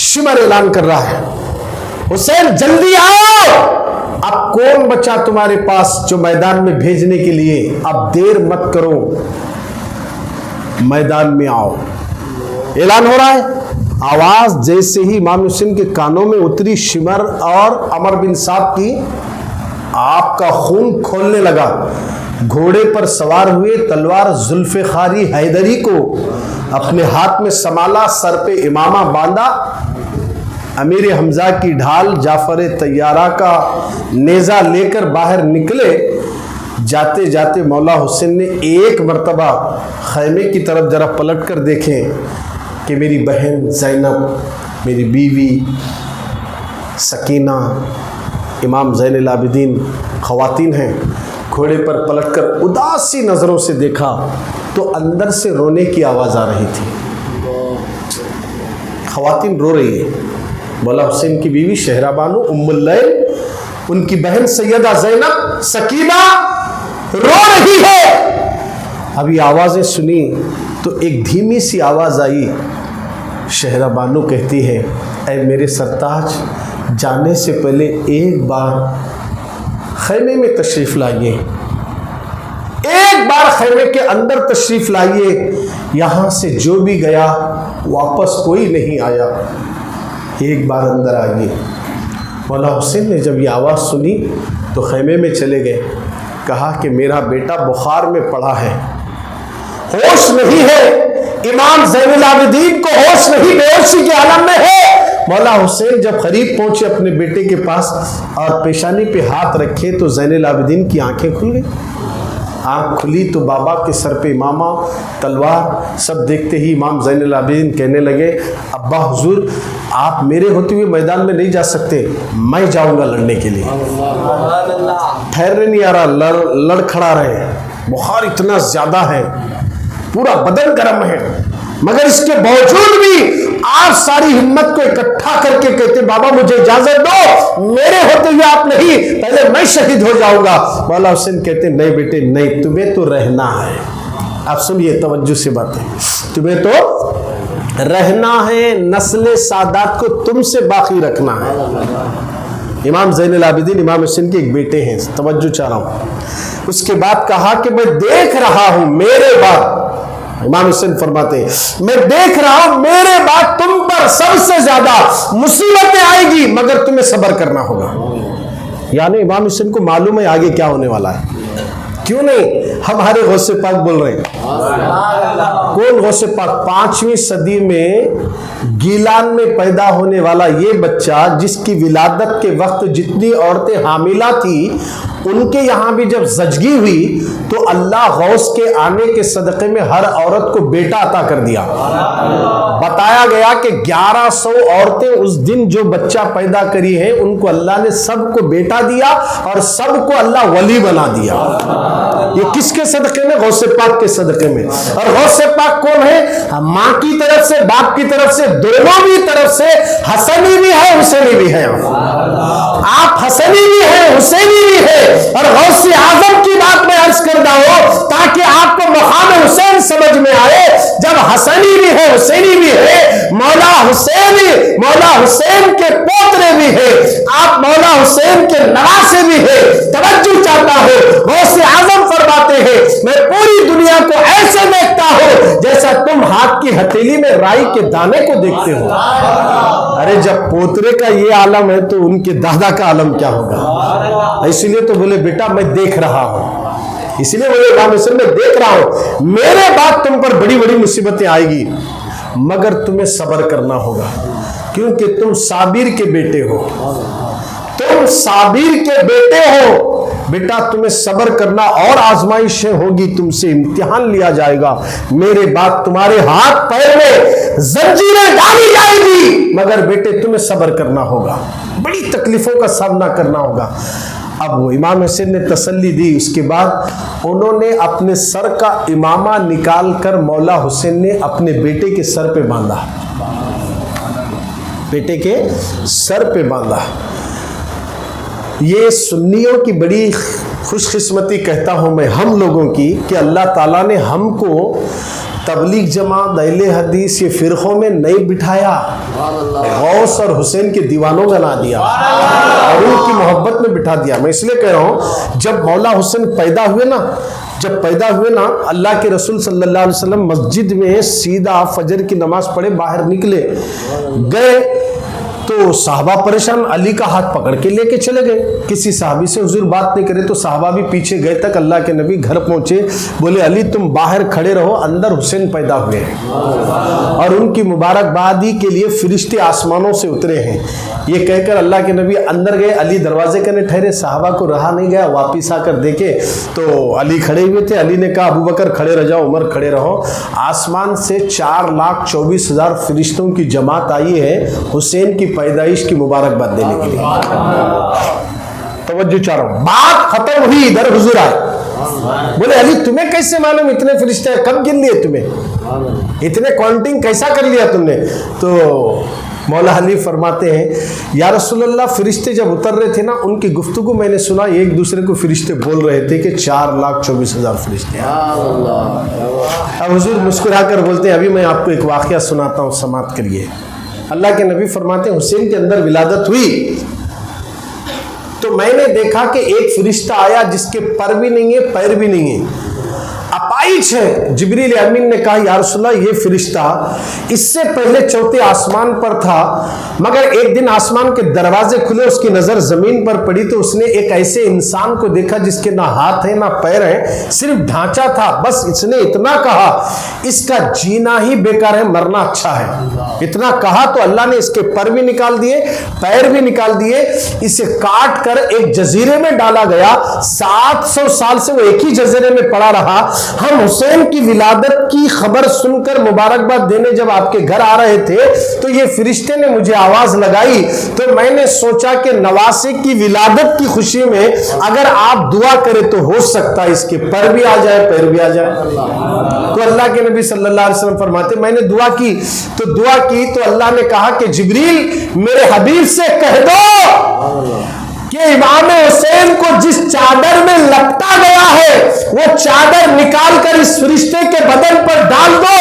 شمر اعلان کر رہا ہے حسین جلدی آؤ, اب کون بچا تمہارے پاس جو میدان میں بھیجنے کے لیے, اب دیر مت کرو, میدان میں آؤ. اعلان ہو رہا ہے. آواز جیسے ہی امام حسین کے کانوں میں اتری, شمر اور عمر بن صاحب کی, آپ کا خون کھولنے لگا. گھوڑے پر سوار ہوئے, تلوار ذوالفقاری حیدری کو اپنے ہاتھ میں سنبھالا, سر پہ امامہ باندھا, امیر حمزہ کی ڈھال جعفر طیارہ کا نیزہ لے کر باہر نکلے. جاتے جاتے مولا حسین نے ایک مرتبہ خیمے کی طرف ذرا پلٹ کر دیکھیں کہ میری بہن زینب, میری بیوی سکینہ, امام زین العابدین خواتین ہیں. گھوڑے پر پلٹ کر اداسی نظروں سے دیکھا تو اندر سے رونے کی آواز آ رہی تھی. خواتین رو رہی ہے. مولا حسین کی بیوی شہرہ بانو ام اللیل, ان کی بہن سیدہ زینب سکینہ رو رہی ہے. ابھی آوازیں سنی تو ایک دھیمی سی آواز آئی. شہرہ بانو کہتی ہے اے میرے سرتاج, جانے سے پہلے ایک بار خیمے میں تشریف لائیے, ایک بار خیمے کے اندر تشریف لائیے. یہاں سے جو بھی گیا واپس کوئی نہیں آیا, ایک بار اندر آئیے. مولا حسین نے جب یہ آواز سنی تو خیمے میں چلے گئے. کہا کہ میرا بیٹا بخار میں پڑا ہے, ہوش نہیں ہے. امام زین العابدین کو ہوش نہیں, بے ہوشی کے عالم میں ہے. مولا حسین جب قریب پہنچے اپنے بیٹے کے پاس اور پیشانی پہ ہاتھ رکھے تو زین العابدین کی آنکھیں کھل گئی. آنکھ کھلی تو بابا کے سر پہ امامہ, تلوار, سب دیکھتے ہی امام زین العابدین کہنے لگے ابا حضور آپ میرے ہوتے ہوئے میدان میں نہیں جا سکتے, میں جاؤں گا لڑنے کے لیے. ٹھہرنے نہیں آ رہا, لڑ کھڑا رہے. بخار اتنا زیادہ ہے, پورا بدن گرم ہے, مگر اس کے باوجود بھی آپ ساری ہمت کو اکٹھا کر کے کہتے بابا مجھے اجازت دو, میرے ہوتے ہوئے آپ نہیں, پہلے میں شہید ہو جاؤں گا. مولا حسین کہتے نہیں بیٹے نہیں, تمہیں تو رہنا ہے. آپ سنیے توجہ سے باتیں, تمہیں تو رہنا ہے, نسل سادات کو تم سے باقی رکھنا ہے. امام زین العابدین امام حسین کے ایک بیٹے ہیں, توجہ چاہ رہا ہوں. اس کے بعد کہا کہ میں دیکھ رہا ہوں میرے بعد, امام حسین فرماتے ہیں میں دیکھ رہا ہوں میرے بعد تم پر سب سے زیادہ مصیبتیں آئے گی, مگر تمہیں صبر کرنا ہوگا. یعنی امام حسین کو معلوم ہے آگے کیا ہونے والا ہے. کیوں نہیں, ہمارے غوث پاک بول رہے ہیں. کون غوث پاک؟ 5ویں صدی میں گیلان میں پیدا ہونے والا یہ بچہ جس کی ولادت کے وقت جتنی عورتیں حاملہ تھی ان کے یہاں بھی جب زچگی ہوئی تو اللہ غوث کے آنے کے صدقے میں ہر عورت کو بیٹا عطا کر دیا. بتایا گیا کہ 1100 عورتیں اس دن جو بچہ پیدا کری ہیں ان کو اللہ نے سب کو بیٹا دیا اور سب کو اللہ ولی بنا دیا. یہ کس کے صدقے میں؟ غوث پاک کے صدقے میں. اور غوث پاک کون ہے؟ ماں کی طرف سے باپ کی طرف سے دونوں بھی طرف سے حسنی بھی ہے حسینی بھی ہے. آپ حسنی بھی ہیں حسینی بھی ہے. اور غوث اعظم کی بات میں عرض کر رہا ہوں تاکہ آپ کو مقام حسین سمجھ میں آئے. جب حسنی بھی ہے حسینی بھی ہے، مولا حسین کے پوترے بھی ہے، آپ مولا حسین کے نواسے بھی ہے. توجہ چاہتا ہو، غوث اعظم فرماتے ہیں میں پوری دنیا کو ایسے دیکھتا ہوں جیسا تم ہاتھ کی ہتھیلی میں رائی کے دانے کو دیکھتے ہو. ارے جب پوترے کا یہ عالم ہے تو ان کے دادا کا عالم کیا ہوگا؟ اسی لیے تو بولے بیٹا میں دیکھ رہا ہوں، اسی لیے بولے امام حسین میں دیکھ رہا ہوں، میرے بعد تم پر بڑی بڑی مصیبتیں آئے گی مگر تمہیں صبر کرنا ہوگا کیونکہ تم صابر کے بیٹے ہو. تم صابر کے بیٹے ہو بیٹا، تمہیں صبر کرنا اور آزمائشیں ہوگی، تم سے امتحان لیا جائے گا. میرے بعد تمہارے ہاتھ پیر میں زنجیریں ڈالی جائے گی مگر بیٹے تمہیں صبر کرنا ہوگا، بڑی تکلیفوں کا سامنا کرنا ہوگا. اب وہ امام حسین نے تسلی دی. اس کے بعد انہوں نے اپنے سر کا امامہ نکال کر مولا حسین نے اپنے بیٹے کے سر پہ باندھا، بیٹے کے سر پہ باندھا. یہ سنیوں کی بڑی خوش قسمتی کہتا ہوں میں ہم لوگوں کی کہ اللہ تعالیٰ نے ہم کو تبلیغ جماعت اہل حدیث یہ فرقوں میں نہیں بٹھایا، غوث اور حسین کے دیوانوں بنا دیا اور ان کی محبت میں بٹھا دیا. میں اس لیے کہہ رہا ہوں جب مولا حسین پیدا ہوئے نا اللہ کے رسول صلی اللہ علیہ وسلم مسجد میں سیدھا فجر کی نماز پڑھے باہر نکلے گئے تو صحابہ پریشان، علی کا ہاتھ پکڑ کے لے کے چلے گئے. کسی صحابی سے حضور بات نہیں کرے تو صحابہ بھی پیچھے گئے تک اللہ کے نبی گھر پہنچے. بولے علی تم باہر کھڑے رہو، اندر حسین پیدا ہوئے ہیں اور ان کی مبارکبادی کے لیے فرشتے آسمانوں سے اترے ہیں. یہ کہہ کر اللہ کے نبی اندر گئے، علی دروازے کرنے ٹھہرے. صحابہ کو رہا نہیں گیا، واپس آ کر دیکھے تو علی کھڑے ہوئے تھے. علی نے کہا ابو بکر کھڑے رہ جاؤ، عمر کھڑے رہو. آسمان سے 4,24,000 فرشتوں کی جماعت آئی ہے حسین کی پیدائش کی مبارکباد دینے کے لیے. توجہ چاہ رہا ہوں، بات ختم ہوئی، ادھر حضور آئے. بولے علی تمہیں کیسے معلوم اتنے فرشتے ہیں؟ کب گن لیے تمہیں؟ اتنے کاؤنٹنگ کیسا کر لیا تم نے؟ تو مولا علی فرماتے ہیں یا رسول اللہ فرشتے جب اتر رہے تھے نا ان کی گفتگو میں نے سنا، ایک دوسرے کو فرشتے بول رہے تھے کہ 4,24,000 فرشتے ہیں. اب حضور مسکرا کر بولتے ہیں ابھی میں آپ کو ایک واقعہ سناتا ہوں، سماعت کریے. اللہ کے نبی فرماتے ہیں حسین کے اندر ولادت ہوئی تو میں نے دیکھا کہ ایک فرشتہ آیا جس کے پر بھی نہیں ہے پیر بھی نہیں ہے، اپائچ ہے. جبریل امین نے کہا یا رسول اللہ یہ فرشتہ اس سے پہلے چوتھے آسمان پر تھا مگر ایک دن آسمان کے دروازے کھلے، اس کی نظر زمین پر پڑی تو اس نے ایک ایسے انسان کو دیکھا جس کے نہ ہاتھ ہے نہ پیر ہے، صرف ڈھانچہ تھا. بس اس نے اتنا کہا اس کا جینا ہی بیکار ہے، مرنا اچھا ہے. اتنا کہا تو اللہ نے اس کے پر بھی نکال دیے پیر بھی نکال دیے، اسے کاٹ کر ایک جزیرے میں ڈالا گیا. 700 سال سے وہ ایک ہی جزیرے میں پڑا رہا. ہم حسین کی ولادت کی خبر سن کر مبارکباد دینے جب آپ کے گھر آ رہے تھے تو یہ فرشتے نے مجھے آواز لگائی تو میں نے سوچا کہ نواسے کی ولادت کی خوشی میں اگر آپ دعا کریں تو ہو سکتا ہے اس کے پر بھی آ جائے پیر بھی آ جائے. تو اللہ کے نبی صلی اللہ علیہ وسلم فرماتے میں نے دعا کی تو اللہ نے کہا کہ جبریل میرے حبیب سے کہہ دو کہ امام حسین کو جس چادر میں لپٹا گیا ہے وہ چادر نکال کر اس فرشتے کے بدن پر ڈال دو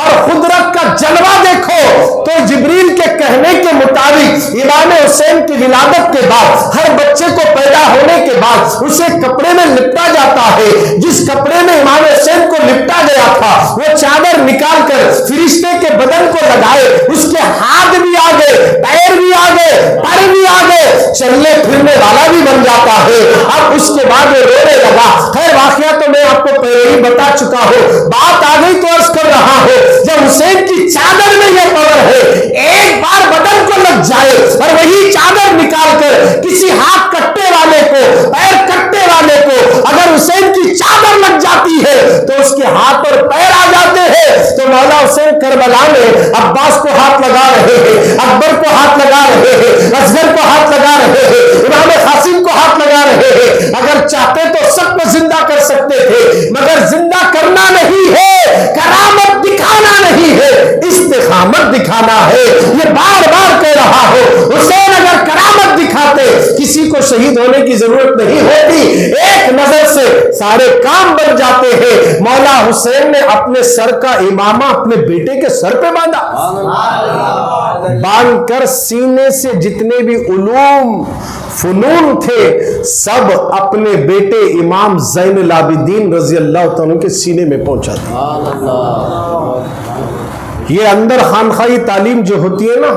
اور قدرت کا جلوہ دیکھو. تو جبریل کے کہنے کے مطابق امام حسین کی ولادت کے بعد ہر بچے کو پیدا ہونے کے بعد اسے کپڑے میں لپٹا جاتا ہے. جس کپڑے میں امام حسین کو لپٹا گیا تھا وہ چادر نکال کر فرشتے کے بدن کو لگائے، اس کے ہاتھ بھی آ گئے پیر بھی آ گئے پر بھی آ گئے، چلنے پھرنے والا بھی بن جاتا ہے. اب اس کے بعد وہ رونے لگا. خیر واقعہ تو میں آپ کو پہلے ہی بتا چکا ہوں، بات آ گئی تو عرض کر رہا ہوں جب حسین کی چادر میں یہ پاور ہے ایک بار بدن کو لگ جائے اور وہی چادر نکال کر کسی ہاتھ کٹے والے کو پیر کٹے کربلا میں عباس کو ہاتھ لگا رہے ہیں، اکبر کو ہاتھ لگا رہے ہیں، اصغر کو ہاتھ لگا رہے ہیں، امام قاسم کو ہاتھ لگا رہے ہیں۔ اگر چاہتے تو سب کو زندہ کر سکتے تھے، مگر زندہ کرنا نہیں ہے، کرامت دکھانا نہیں ہے، استقامت دکھانا ہے۔ یہ بار بار کہہ رہا ہو، حسین اگر کرامت دکھاتے کسی کو شہید ہونے کی ضرورت نہیں ہوتی، ایک نظر سے سارے کام بن جاتے ہیں۔ مولا حسین نے اپنے سر کا امامہ اپنے بیٹے کے سر پہ باندھا، باندھ کر سینے سے جتنے بھی علوم فنون تھے سب اپنے بیٹے امام زین العابدین رضی اللہ تعالیٰ کے سینے میں پہنچا دیا۔ یہ اندر خانقاہی تعلیم جو ہوتی ہے نا،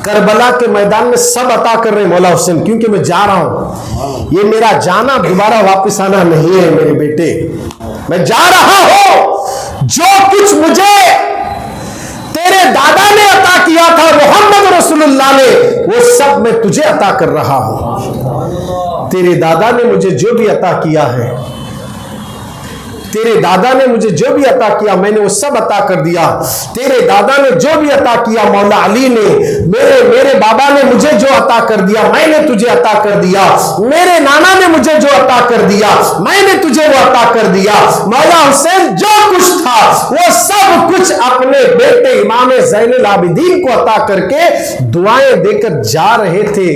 کربلا کے میدان میں سب عطا کر رہے ہیں مولا حسین، کیونکہ میں جا رہا ہوں، یہ میرا جانا دوبارہ واپس آنا نہیں ہے میرے بیٹے، میں جا رہا ہوں، جو کچھ مجھے تیرے دادا نے عطا کیا تھا محمد رسول اللہ نے، وہ سب میں تجھے عطا کر رہا ہوں۔ تیرے دادا نے مجھے جو بھی عطا کیا ہے، تیرے دادا نے مجھے جو بھی عطا کیا میں نے وہ سب عطا کر دیا۔ تیرے دادا نے جو بھی عطا کیا مولا علی نے، میرے بابا نے مجھے جو عطا کر دیا میں نے تجھے عطا کر دیا، میرے نانا نے مجھے جو عطا کر دیا میں نے تجھے وہ عطا کر دیا۔ مولا حسین جو کچھ تھا وہ سب کچھ اپنے بیٹے امام زین العابدین کو عطا کر کے دعائیں دے کر جا رہے تھے۔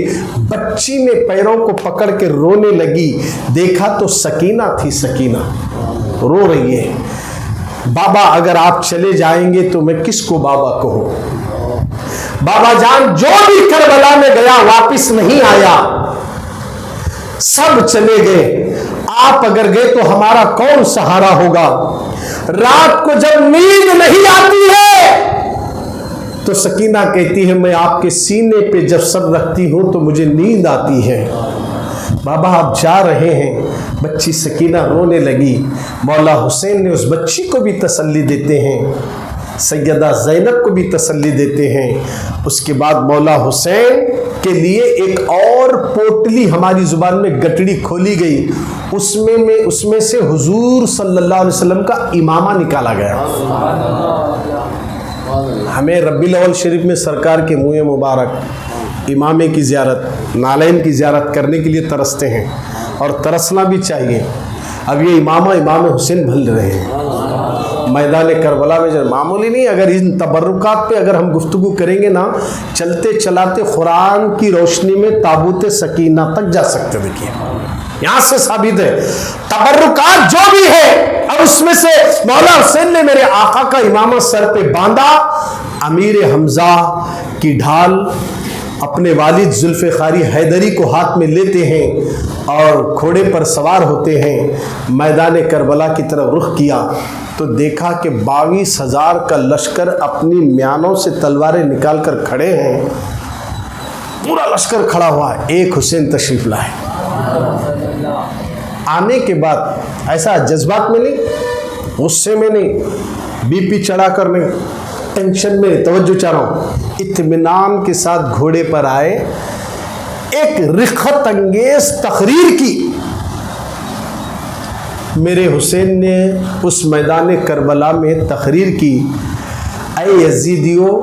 بچی نے پیروں کو پکڑ کے رونے لگی، دیکھا تو سکینہ تھی، سکینہ رو رہی ہے۔ بابا اگر آپ چلے جائیں گے تو میں کس کو بابا کہوں؟ بابا جان جو بھی کربلا میں گیا واپس نہیں آیا، سب چلے گئے، آپ اگر گئے تو ہمارا کون سہارا ہوگا؟ رات کو جب نیند نہیں آتی ہے تو سکینہ کہتی ہے میں آپ کے سینے پہ جب سر رکھتی ہوں تو مجھے نیند آتی ہے۔ بابا آپ جا رہے ہیں، بچی سکینہ رونے لگی۔ مولا حسین نے اس بچی کو بھی تسلی دیتے ہیں، سیدہ زینب کو بھی تسلی دیتے ہیں۔ اس کے بعد مولا حسین کے لیے ایک اور پوٹلی ہماری زبان میں گٹڑی کھولی گئی، اس میں سے حضور صلی اللہ علیہ وسلم کا امامہ نکالا گیا۔ ہمیں ربیع الاول شریف میں سرکار کے منہ مبارک امامے کی زیارت، نالین کی زیارت کرنے کے لیے ترستے ہیں، اور ترسنا بھی چاہیے۔ اب یہ امام حسین بھل رہے ہیں میدان کربلا میں، جو معمولی نہیں۔ اگر ان تبرکات پہ اگر ہم گفتگو کریں گے نا، چلتے چلاتے قرآن کی روشنی میں تابوت سکینہ تک جا سکتے۔ دیکھیے یہاں سے ثابت ہے تبرکات جو بھی ہے۔ اب اس میں سے مولا حسین نے میرے آقا کا امامہ سر پہ باندھا، امیر حمزہ کی ڈھال اپنے والد ذوالفقاری حیدری کو ہاتھ میں لیتے ہیں اور گھوڑے پر سوار ہوتے ہیں، میدان کربلا کی طرف رخ کیا تو دیکھا کہ 22,000 کا لشکر اپنی میانوں سے تلواریں نکال کر کھڑے ہیں، پورا لشکر کھڑا ہوا ہے، ایک حسین تشریف لائے۔ آنے کے بعد ایسا جذبات میں نہیں، غصے میں نہیں، بی پی چڑھا کر نہیں، ٹینشن میں، توجہ چاہ رہا ہوں، اطمینان کے ساتھ گھوڑے پر آئے، ایک رخت انگیز تقریر کی۔ میرے حسین نے اس میدان کربلا میں تقریر کی، اے یزیدیو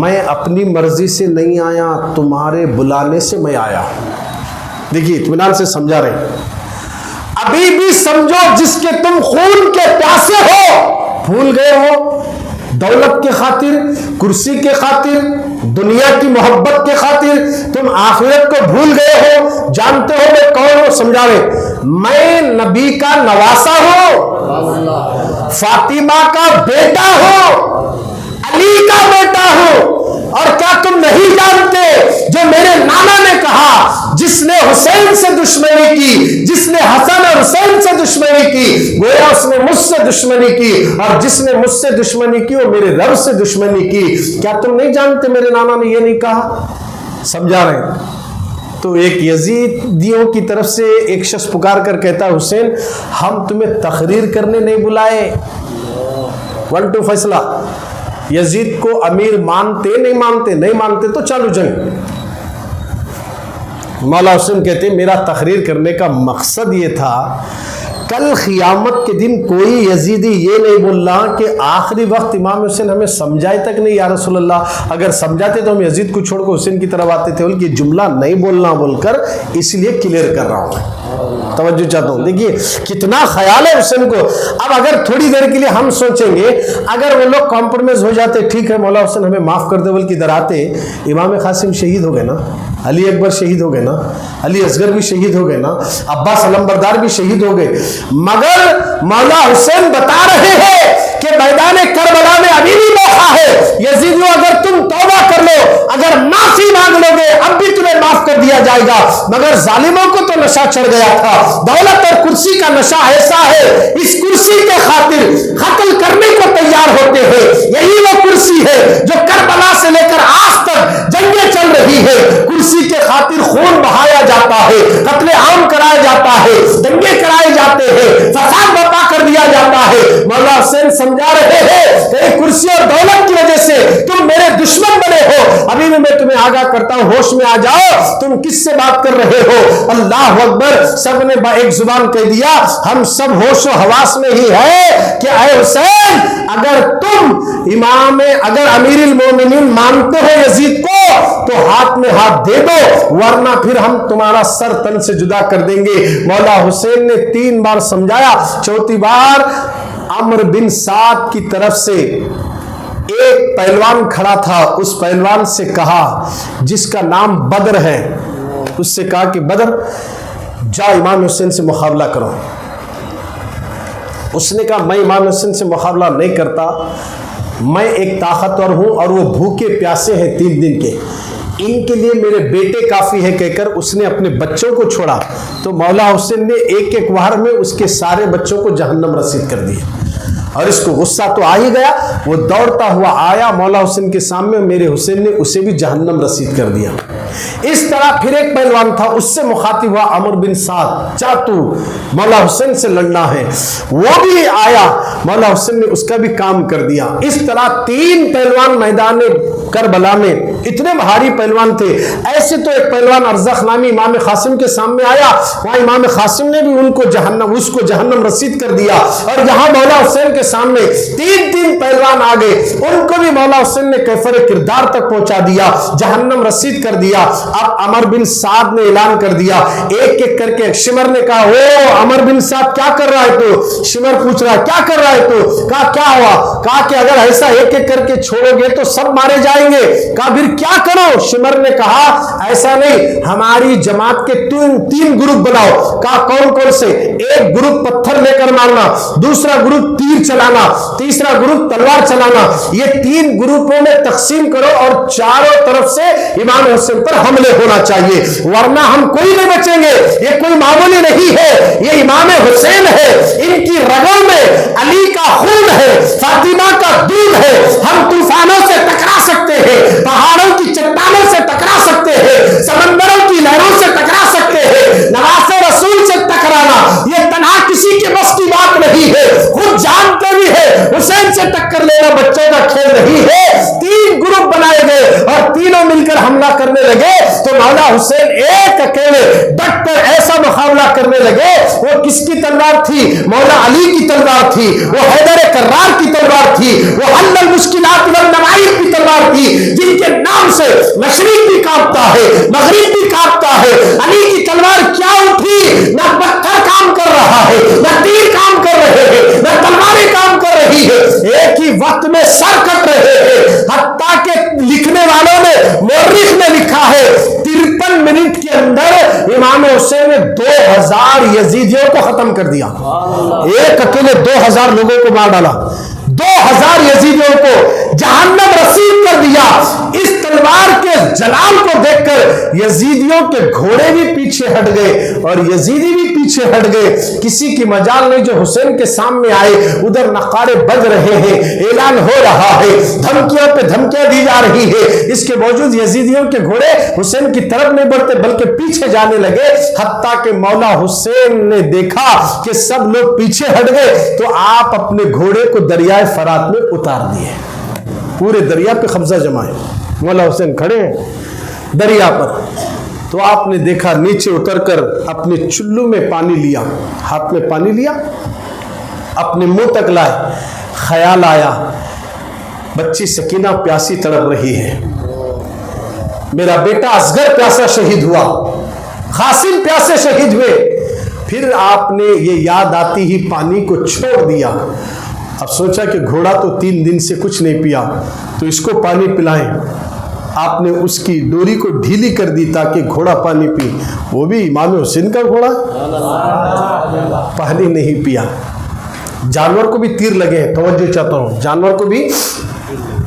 میں اپنی مرضی سے نہیں آیا، تمہارے بلانے سے میں آیا۔ دیکھیے اطمینان سے سمجھا رہے ہیں، ابھی بھی سمجھو جس کے تم خون کے پیاسے ہو، بھول گئے ہو دولت کے خاطر، کرسی کے خاطر، دنیا کی محبت کے خاطر تم آخرت کو بھول گئے ہو۔ جانتے ہو میں کون ہوں؟ سمجھا رہے، میں نبی کا نواسا ہوں، فاطمہ کا بیٹا ہوں، علی کا بیٹا ہوں۔ اور کیا تم نہیں جانتے جو میرے نانا نے کہا، جس نے حسین سے دشمنی کی، جس نے حسن اور حسین سے دشمنی کی، گویا اس نے مجھ سے دشمنی کی، اور جس نے مجھ سے دشمنی کی وہ میرے رب سے دشمنی کی۔ کیا تم نہیں جانتے میرے نانا نے یہ نہیں کہا؟ سمجھا رہے ہیں۔ تو ایک یزیدیوں کی طرف سے ایک شخص پکار کر کہتا ہے، حسین ہم تمہیں تقریر کرنے نہیں بلائے، 1-2 فیصلہ۔ یزید کو امیر مانتے نہیں مانتے تو چالو جنگ۔ مولا حسین کہتے میرا تقریر کرنے کا مقصد یہ تھا، کل قیامت کے دن کوئی یزیدی یہ نہیں بول رہا کہ آخری وقت امام حسین ہمیں سمجھائے تک نہیں یا رسول اللہ، اگر سمجھاتے تو ہم یزید کو چھوڑ کر حسین کی طرف آتے تھے، بلکہ جملہ نہیں بولنا بول کر اس لیے کلیئر کر رہا ہوں، توجہ چاہتا ہوں۔ دیکھیے کتنا خیال ہے حسین کو۔ اب اگر تھوڑی دیر کے لیے ہم سوچیں گے اگر وہ لوگ کمپرومائز ہو جاتے، ٹھیک ہے مولا حسین ہمیں معاف کر دے، بلکہ ادھر آتے امام قاسم شہید ہو گئے نا، علی اکبر شہید ہو گئے نا، علی اصغر بھی شہید ہو گئے نا، عباس علمبردار بھی شہید ہو گئے، مگر مولا حسین بتا رہے ہیں کہ میدان کربلا میں ابھی بھی موقع ہے، یزیدیوں اگر تم توبہ کر لو، اگر معافی مانگ لو گے اب بھی تمہیں معاف کر دیا جائے گا، مگر ظالموں کو تو نشہ چڑھ گیا تھا، دولت اور کرسی کا نشہ ایسا ہے اس کرسی کے خاطر قتل کرنے کو تیار ہوتے ہیں۔ یہی وہ کرسی ہے جو کربلا سے لے کر آج تک جنگیں چل رہی ہے، کرسی کے خاطر خون بہایا جاتا ہے، قتل عام کرایا جاتا ہے، دنگے کرائے جاتے ہیں، فساد برپا کر دیا جاتا ہے۔ مولا حسین سمجھا رہے ہیں کہ کرسی اور دولت کی وجہ سے تم میرے دشمن بنے ہو، ابھی بھی میں تمہیں آگاہ کرتا ہوں ہوش میں آ جاؤ، تم کس سے بات کر رہے ہو؟ اللہ اکبر، سب نے ایک زبان کہہ دیا، ہم سب ہوش و حواس میں ہی ہے کہ اے حسین اگر تم اگر امیر المومنین مانتے ہو یزید کو تو ہاتھ میں ہاتھ دے دو، ورنہ پھر ہم تمہارا سر تن سے جدا کر دیں گے۔ مولا حسین نے 3 بار سمجھایا، چوتھی بار عمرو بن سعد کی طرف سے ایک پہلوان کھڑا تھا، اس پہلوان سے کہا جس کا نام بدر ہے، اس سے کہا کہ بدر جا امام حسین سے مقابلہ کرو۔ اس نے کہا میں امام حسین سے مقابلہ نہیں کرتا، میں ایک طاقتور ہوں اور وہ بھوکے پیاسے ہیں 3 دن کے، ان کے لیے میرے بیٹے کافی ہے کہہ کر اس نے اپنے بچوں کو چھوڑا، تو مولا حسین نے ایک وار میں اس کے سارے بچوں کو جہنم رسید کر دیا، اور اس کو غصہ تو آ ہی گیا، وہ دوڑتا ہوا آیا مولا حسین کے سامنے، میرے حسین نے اسے بھی جہنم رسید کر دیا۔ اس طرح پھر ایک پہلوان تھا، اس سے مخاطب ہوا عمرو بن سعد، چاہ تو مولا حسین سے لڑنا ہے، وہ بھی آیا، مولا حسین نے اس کا بھی کام کر دیا۔ اس طرح 3 پہلوان میدان کربلا میں، اتنے بھاری پہلوان تھے۔ ایسے تو ایک پہلوان ارزخ نامی امام قاسم کے سامنے آیا، وہاں امام قاسم نے بھی اس کو جہنم رسید کر دیا، اور یہاں مولا حسین کے سامنے 3 پہلوان آ گئے، ان کو بھی مولا حسین نے کیفر کردار تک پہنچا دیا، جہنم رسید کر دیا۔ اب عمر بن سعد نے اعلان کر دیا، ایک ایک کر کے، شمر نے کہا او عمر بن سعد کیا کر رہا ہے تو؟ شمر پوچھ رہا ہے کیا کر رہا ہے تو؟ کہا کیا ہوا؟ کہا کہ اگر ایسا ایک ایک کر کے چھوڑو گے تو سب مارے جائیں گے۔ کہا پھر کیا کرو؟ شمر نے کہا ایسا نہیں، ہماری جماعت کے 3 گروپ بناؤ۔ کہا کون کون سے؟ ایک گروپ پتھر لے کر مارنا، دوسرا گروپ تیر چلانا، تیسرا گروپ تلوار چلانا، یہ 3 گروپوں میں تقسیم کرو اور چاروں طرف سے امام حسین پر حملے ہونا چاہیے، ورنہ ہم کوئی نہیں بچیں گے۔ یہ کوئی معمولی نہیں ہے، یہ امام حسین ہے، ان کی رگوں میں علی کا خون ہے، فاطمہ کا دودھ ہے، ہم طوفانوں سے ٹکرا سکتے ہیں، پہاڑوں کی چٹانوں سے ٹکرا سکتے ہیں، سمندروں کی لہروں سے ٹکرا سکتے ہیں، نواسے رسول سے ٹکرانا یہ تنہا کسی کے بس کی بات نہیں ہے، خود جانتے بھی ہے حسین سے ٹکر لینا بچوں کا کھیل نہیں ہے۔ 3 گروپ بنائے گئے اور تینوں مل کر حملہ کرنے لگے، تو مولا حسین ایک اکیلے ڈٹ کر ایسا مقابلہ کرنے لگے۔ وہ کس کی تلوار تھی؟ مولا علی کی تلوار تھی، وہ حیدر کرار کی تلوار تھی، وہ حل المشکلات والنوائب کی تلوار تھی، جن کے نام سے مشرق بھی کانپتا ہے، مغرب بھی کانپتا ہے۔ علی کی تلوار کیا اٹھی؟ نہ پتھر کام کر رہا ہے، نہ تیر کام کر رہے ہیں، نہ تلواریں کام کر رہی ہے، ایک ہی وقت میں سر کٹ رہے ہیں۔ حتیٰ کہ لکھنے والوں نے، مورخ نے لکھا ہے 53 منٹ کے اندر امام حسین نے 2000 یزیدیوں کو ختم کر دیا، ایک اکیلے 2000 لوگوں کو مار ڈالا، 2000 یزیدیوں کو جہنم رسید کر دیا۔ اس تلوار کے جلال کو دیکھ کر یزیدیوں کے گھوڑے بھی پیچھے ہٹ گئے اور یزیدی بھی پیچھے ہٹ گئے، کسی کی مجال نہیں جو حسین کے سامنے آئے۔ ادھر نقارے بج رہے ہیں، اعلان ہو رہا ہے، دھمکیوں پہ دھمکیاں دی جا رہی ہے، اس کے باوجود یزیدیوں کے گھوڑے حسین کی طرف نہیں بڑھتے بلکہ پیچھے جانے لگے۔ حتیٰ کہ مولا حسین نے دیکھا کہ سب لوگ پیچھے ہٹ گئے تو آپ اپنے گھوڑے کو دریائے فرات میں اتار دیے، پورے دریا پہ قبضہ جمائے۔ مولا حسین کھڑے ہیں دریا پر، تو آپ نے دیکھا نیچے اتر کر اپنے چلو میں پانی لیا، ہاتھ میں پانی لیا، اپنے منہ تک لائے، خیال آیا بچی سکینہ پیاسی تڑپ رہی ہے، میرا بیٹا اصغر پیاسا شہید ہوا، قاسم پیاسے شہید ہوئے۔ پھر آپ نے یہ یاد آتی ہی پانی کو چھوڑ دیا۔ اب سوچا کہ گھوڑا تو 3 دن سے کچھ نہیں پیا، تو اس کو پانی پلائیں۔ آپ نے اس کی ڈوری کو ڈھیلی کر دی تاکہ گھوڑا پانی پی۔ وہ بھی امام حسین کا گھوڑا پانی نہیں پیا۔ جانور کو بھی تیر لگے ہیں، توجہ چاہتا ہوں، جانور کو بھی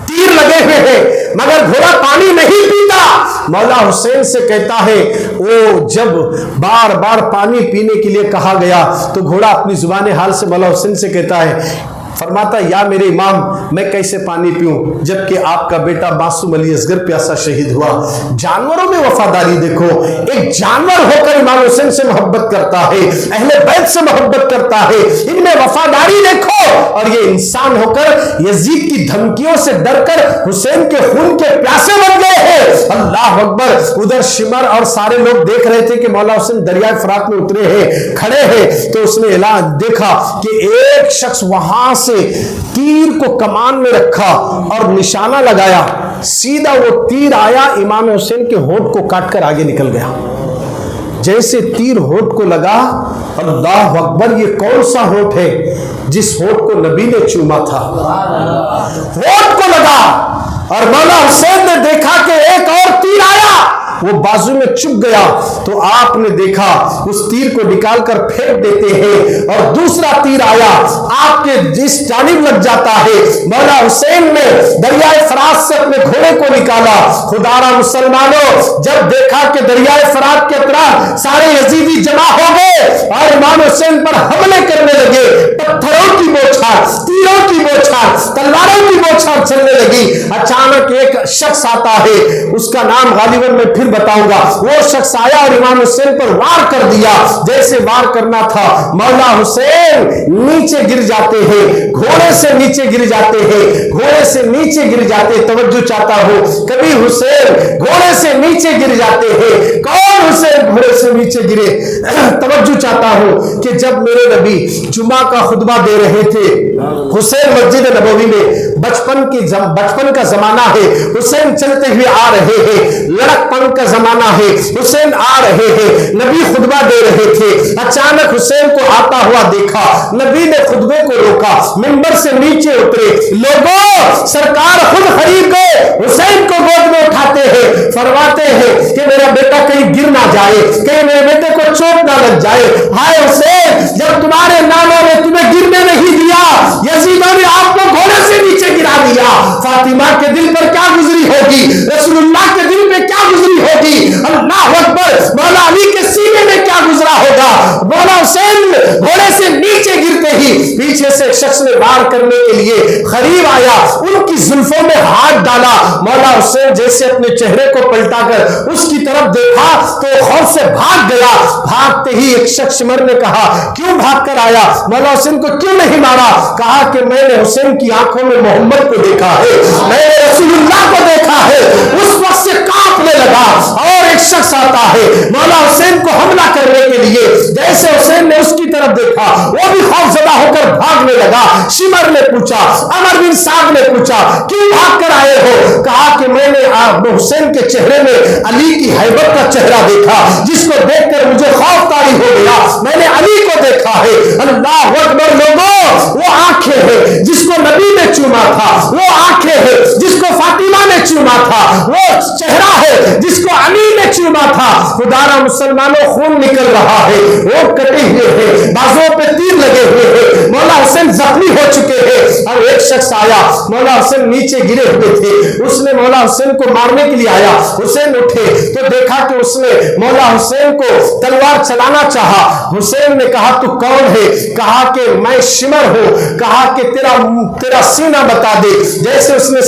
تیر لگے ہوئے ہیں، مگر گھوڑا پانی نہیں پیتا۔ مولا حسین سے کہتا ہے، وہ جب بار بار پانی پینے کے لیے کہا گیا تو گھوڑا اپنی زبان حال سے مولا حسین سے کہتا ہے، فرماتا یا میرے امام میں کیسے پانی پیوں جبکہ آپ کا بیٹا معصوم علی اصغر پیاسا شہید ہوا۔ جانوروں میں وفاداری دیکھو، ایک جانور ہو کر امام حسین سے محبت کرتا ہے، اہل بیت سے محبت کرتا ہے، ان میں وفاداری دیکھو، اور یہ انسان ہو کر یزید کی دھمکیوں سے ڈر کر حسین کے خون کے پیاسے بن گئے ہیں۔ اللہ اکبر۔ ادھر شمر اور سارے لوگ دیکھ رہے تھے کہ مولا حسین دریائے فرات میں اترے ہیں، کھڑے ہیں، تو اس نے اعلان دیکھا کہ ایک شخص وہاں سے تیر کو کمان میں رکھا اور نشانہ لگایا، سیدھا وہ تیر آیا امام حسین کے ہونٹ کو کاٹ کر آگے نکل گیا۔ جیسے تیر ہونٹ کو لگا، اللہ اکبر، یہ کون سا ہونٹ ہے جس ہونٹ کو نبی نے چوما تھا؟ ہونٹ کو لگا، اور مولا حسین نے دیکھا کہ ایک اور تیر آیا، وہ بازو میں چپ گیا، تو آپ نے دیکھا اس تیر کو نکال کر پھینک دیتے ہیں، اور دوسرا تیر آیا آپ کے جس جانب لگ جاتا ہے۔ مولا حسین نے دریائے فرات سے اپنے گھوڑے کو نکالا۔ خدارا مسلمانوں، جب دیکھا کہ دریائے فرات کے اطراف سارے یزیدی جمع ہو گئے اور امام حسین پر حملے کرنے لگے، پتھروں کی بوچھار، تیروں کی بوچھار، تلواروں کی بوچھار چلنے لگی، اچانک ایک شخص آتا ہے، اس کا نام غالباً میں پھر بتاؤں گا۔ وہ شخص آیا اور امام حسین پر وار کر دیا۔ جیسے وار کرنا تھا، مولا حسین نیچے گر جاتے ہیں، گھوڑے سے نیچے گر جاتے ہیں، گھوڑے سے نیچے گر جاتے۔ توجہ چاہتا ہوں، کبھی حسین گھوڑے سے نیچے گر جاتے ہیں۔ کون حسین گھوڑے سے نیچے گرے؟ توجہ چاہتا ہوں کہ جب میرے نبی جمعہ کا خطبہ دے رہے تھے، حسین مسجد نبوی میں، بچپن کا زمانہ ہے، حسین چلتے ہوئے آ رہے ہیں، لڑکپن کا زمانہ ہے، حسین آ رہے ہیں، نبی خطبہ دے رہے تھے، اچانک حسین کو آتا ہوا دیکھا، نبی نے خطبے کو روکا، منبر سے نیچے اترے، لوگوں سرکار خود خرید گئے، حسین کو گود میں اٹھاتے ہیں، فرماتے ہیں کہ میرا بیٹا کہیں گر نہ جائے، کہیں میرے بیٹے کو چوٹ نہ لگ جائے۔ ہائے حسین، جب تمہارے نانوں نے تمہیں گرنے نہیں دیا، یزیدوں نے آپ کو گھوڑے سے نیچے گرا دیا، فاطمہ کے دل پر کیا گزری ہوگی، رسول اللہ کے دل پہ کیا گزری ہوگی، اللہ اکبر، مولا علی کے سینے میں کیا گزرا ہوگا۔ مولا حسین گھوڑے سے نیچے گرتے ہی پیچھے سے شخص نے وار کرنے کے لیے قریب آیا، ان کی زلفوں میں ہاتھ ڈالا۔ مولا حسین جیسے اپنے چہرے کو پلٹا کر اس کی طرف دیکھا تو خوف سے بھاگ گیا۔ بھاگتے ہی ایک شخص مر نے کہا، کیوں بھاگ کر آیا، مولا حسین کو کیوں نہیں مارا؟ کہا کہ میں نے حسین کی آنکھوں میں محمد کو دیکھا ہے، میں نے رسول اللہ کو دیکھا ہے۔ اس وقت سے کانپنے لگا، اور ایک شخص آتا ہے مولا حسین کو حملہ کرنے کے لیے، جیسے حسین نے اس کی طرف دیکھا وہ بھی خوف زدہ ہو کر بھاگنے لگا۔ شمر نے پوچھا، عمر بن سعد نے پوچھا، کیوں بھاگ کر آئے ہو؟ کہا کہ میں نے حسین کے چہرے میں علی کی ہیبت کا چہرہ دیکھا، جس کو دیکھ کر مجھے خوف طاری ہو گیا، میں نے علی کو دیکھا ہے۔ اللہ اکبر، لوگوں، وہ آنکھیں ہیں جس کو نبی نے چوما تھا، وہ آنکھیں ہیں جس کو فاطمہ نے چوما تھا، وہ چہرہ ہے جس کو علی نے چوما تھا۔ خدارا مسلمانوں، خون نکل رہا ہے، وہ کٹے ہوئے ہیں، بازوں پہ تیر لگے ہوئے ہیں، مولا حسین زخمی ہو چکے ہیں۔ اور ایک شخص آیا، مولا حسین نیچے گرے ہوئے تھے، اس نے مولا حسین کو مارنے کے لیے آیا۔ حسین اٹھے تو دیکھا کہ اس نے مولا حسین کو تلوار چلانا چاہا۔ حسین نے کہا تو کون ہے؟ کہا کہ میں شمر ہوں۔ کہا کہ تیرا سینہ بتا دے۔ جیسے اس نے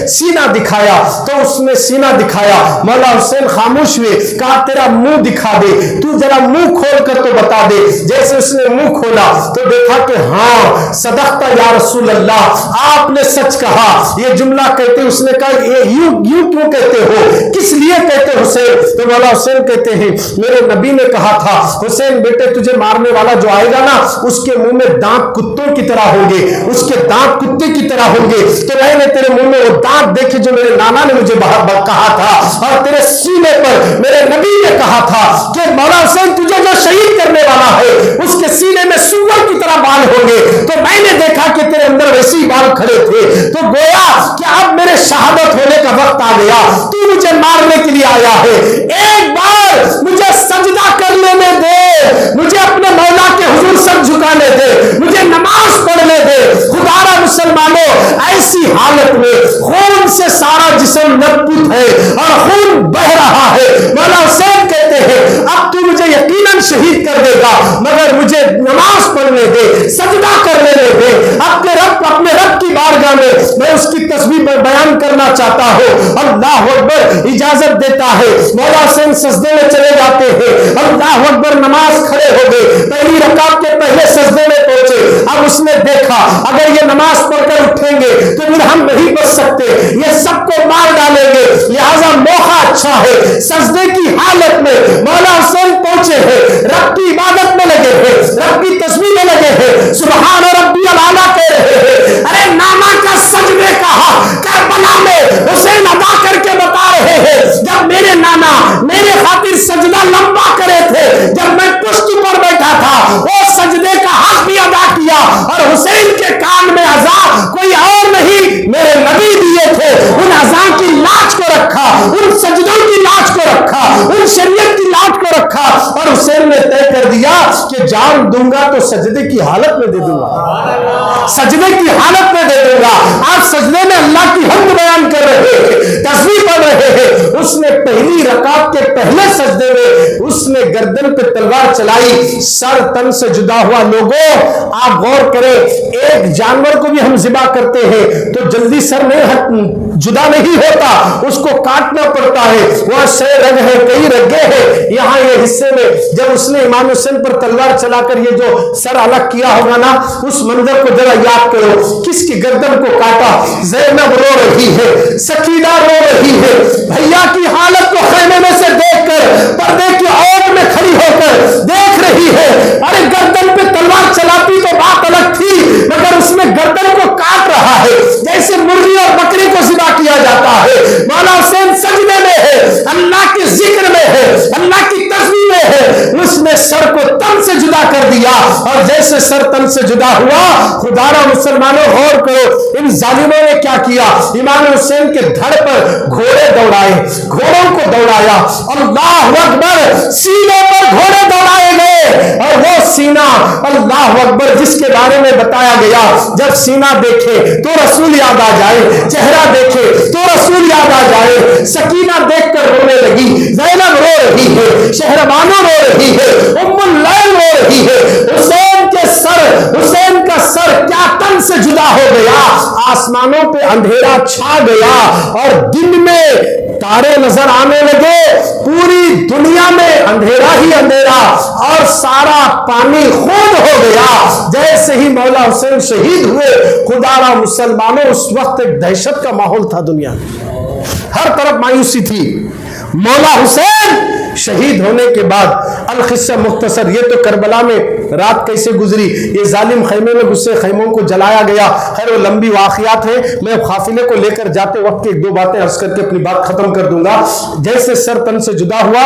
سینہ دکھایا تو اس نے سینہ دکھایا، مولا حسین خاموش ہوئے۔ کہا تیرا منہ دکھا دے، تو ذرا منہ کھول کر تو بتا دے۔ جیسے اس نے منہ کھولا تو دیکھا کہ ہاں صدقت یا رسول اللہ، آپ نے سچ کہا. یہ جملہ کہتے اس نے کہا یہ یوں کیوں کہتے ہو, کس لیے کہتے ہو حسین؟ تو مولا حسین کہتے ہیں میرے نبی نے کہا تھا حسین بیٹے تجھے مارنے والا جو آئے گا نا اس کے منہ میں دانت کتوں کی طرح ہوں گے, اس کے دانت کتے کی طرح ہوں گے. تو میں نے تیرے منہ میں وہ دانت دیکھے جو میرے نانا نے مجھے کہا تھا, اور تیرے سینے پر میرے نبی نے کہا تھا کہ مولا حسین تجھے جو شہید کرنے والا ہے اس کے سینے میں سور کی طرح بال ہوں گے. تو میں نے دیکھا کہ تیرے اندر ویسے ہی بال کھڑے تھے, تو گویا کہ اب میرے شہادت ہونے کا وقت آ گیا, تو مجھے مارنے کے لیے آیا ہے. ایک بار مجھے سجدہ کر لینے دے, مجھے اپنے مولا کے حضور سر جھکانے دے, مجھے نماز پڑھنے دے. خدا را مسلمانوں ایسی حالت میں خون سے سارا جسم لطپت ہے اور خون بہ رہا ہے. مولا حسین کہتے ہیں اب تو مجھے یقیناً شہید کر دے گا مگر مجھے نماز پڑھنے دے, سجدہ کر لینے دے. اپنے رب کی بارگاہ میں اس کی تسبیح بیان کرنا چاہتا ہوں. اللہ اکبر اجازت دیتا ہے. مولا حسین سجدے میں چلے جاتے ہیں. اللہ اکبر نماز کھڑے ہو گئے, پہلی رکعت کے پہلے سجدے میں پہنچے. اب اس نے دیکھا اگر یہ نماز پڑھ کر اٹھیں گے تو پھر ہم نہیں بچ سکتے, یہ سب کو مار ڈالیں گے, لہذا موقع اچھا ہے. سجدے کی حالت میں مولا حسین پہنچے ہیں, رب کی عبادت میں لگے ہیں, رب کی تسبیح میں لگے ہیں, سبحان ربی الاعلیٰ کہہ رہے ہیں. ارے نانا کا سجدے کہا کربلا میں حسین ادا کر کے بتا رہے ہیں جب میرے نانا میرے خاطر سجدہ لمبا کرے تھے, جب میں پشت پر بیٹھا تھا وہ سجدے کا حق بھی ادا کیا, اور حسین کے کان میں اذان کوئی اور نہیں میرے نبی دیے تھے. ان اذان کی لاج کو رکھا, ان سجدوں کی لاج کو رکھا, ان شریعت کی لاج کو رکھا, اور حسین نے طے کر دیا کہ جان دوں گا تو سجدے کی حالت میں دے دوں گا, سجدے کی حالت میں دے دوں گا. آپ سجدے میں اللہ کی حمد بیان کر رہے ہیں, تسبیح پڑھ رہے ہیں. اس نے پہلی رکعت کے پہلے سجدے میں اس نے گردن پہ تلوار چلائی, سر تن سے جدا ہوا. لوگوں آپ غور کریں, ایک جانور کو بھی ہم ذبح کرتے ہیں تو جلدی سر نہیں جدا نہیں ہوتا, اس کو کاٹنا پڑتا ہے. وہ سے رگ ہے, کئی رگے ہیں. یہاں یہ حصے میں جب اس نے امام حسین پر تلوار چلا کر یہ جو سر الگ کیا ہوگا نا, اس منظر کو ذرا یاد کرو. کس کی گردن کو کاٹا؟ زینب رو رہی ہے, سکینہ رو رہی ہے, بھیا کی حالت کو خیمے میں سے دیکھ کر پردے کی اوٹ میں کھڑی ہو کر دیکھ رہی ہے. ارے گردن پہ تلوار چلاتی تو بات الگ تھی, مگر اس میں گردن کو کاٹ رہا ہے جیسے مرغی اور بکری کو ذبح کیا جاتا ہے. مولا حسین سجدے میں ہے, اللہ کے ذکر میں ہے, اللہ کی تسبیح میں ہے. اس نے سر کو تن سے جدا کر دیا, اور جیسے سر تن سے جدا ہوا, خدا را مسلمانوں غور کرو ان ظالموں نے کیا کیا. امام حسین کے دھڑ پر گھوڑے دوڑائے, گھوڑوں کو دوڑایا. اللہ اکبر, سینے پر گھوڑے دوڑائے گئے, اور وہ سینہ اللہ اکبر جس کے بارے میں بتایا گیا جب سینہ دیکھے تو رسول یاد آ جائے, چہرہ دیکھے تو رسول یاد آ جائے. سکینہ دیکھ کر رونے لگی, زینب رو رہی ہے, شہربانو رو رہی ہے, ام اللیل رو رہی ہے. حسین کا سر کیا تن سے جدا ہو گیا, آسمانوں پہ اندھیرا چھا گیا اور دن میں تارے نظر آنے لگے. پوری دنیا میں اندھیرا ہی اندھیرا اور سارا پانی خون ہو گیا. جیسے ہی مولا حسین شہید ہوئے, خدا را مسلمانوں اس وقت ایک دہشت کا ماحول تھا دنیا میں, ہر طرف مایوسی تھی. مولا حسین شہید ہونے کے بعد القصہ مختصر, یہ تو کربلا میں رات کیسے گزری, یہ ظالم خیمے میں گھسے, خیموں کو جلایا گیا. خیر وہ لمبی واقعات ہیں, میں قافلے کو لے کر جاتے وقت ایک دو باتیں عرض کر کے اپنی بات ختم کر دوں گا. جیسے سر تن سے جدا ہوا,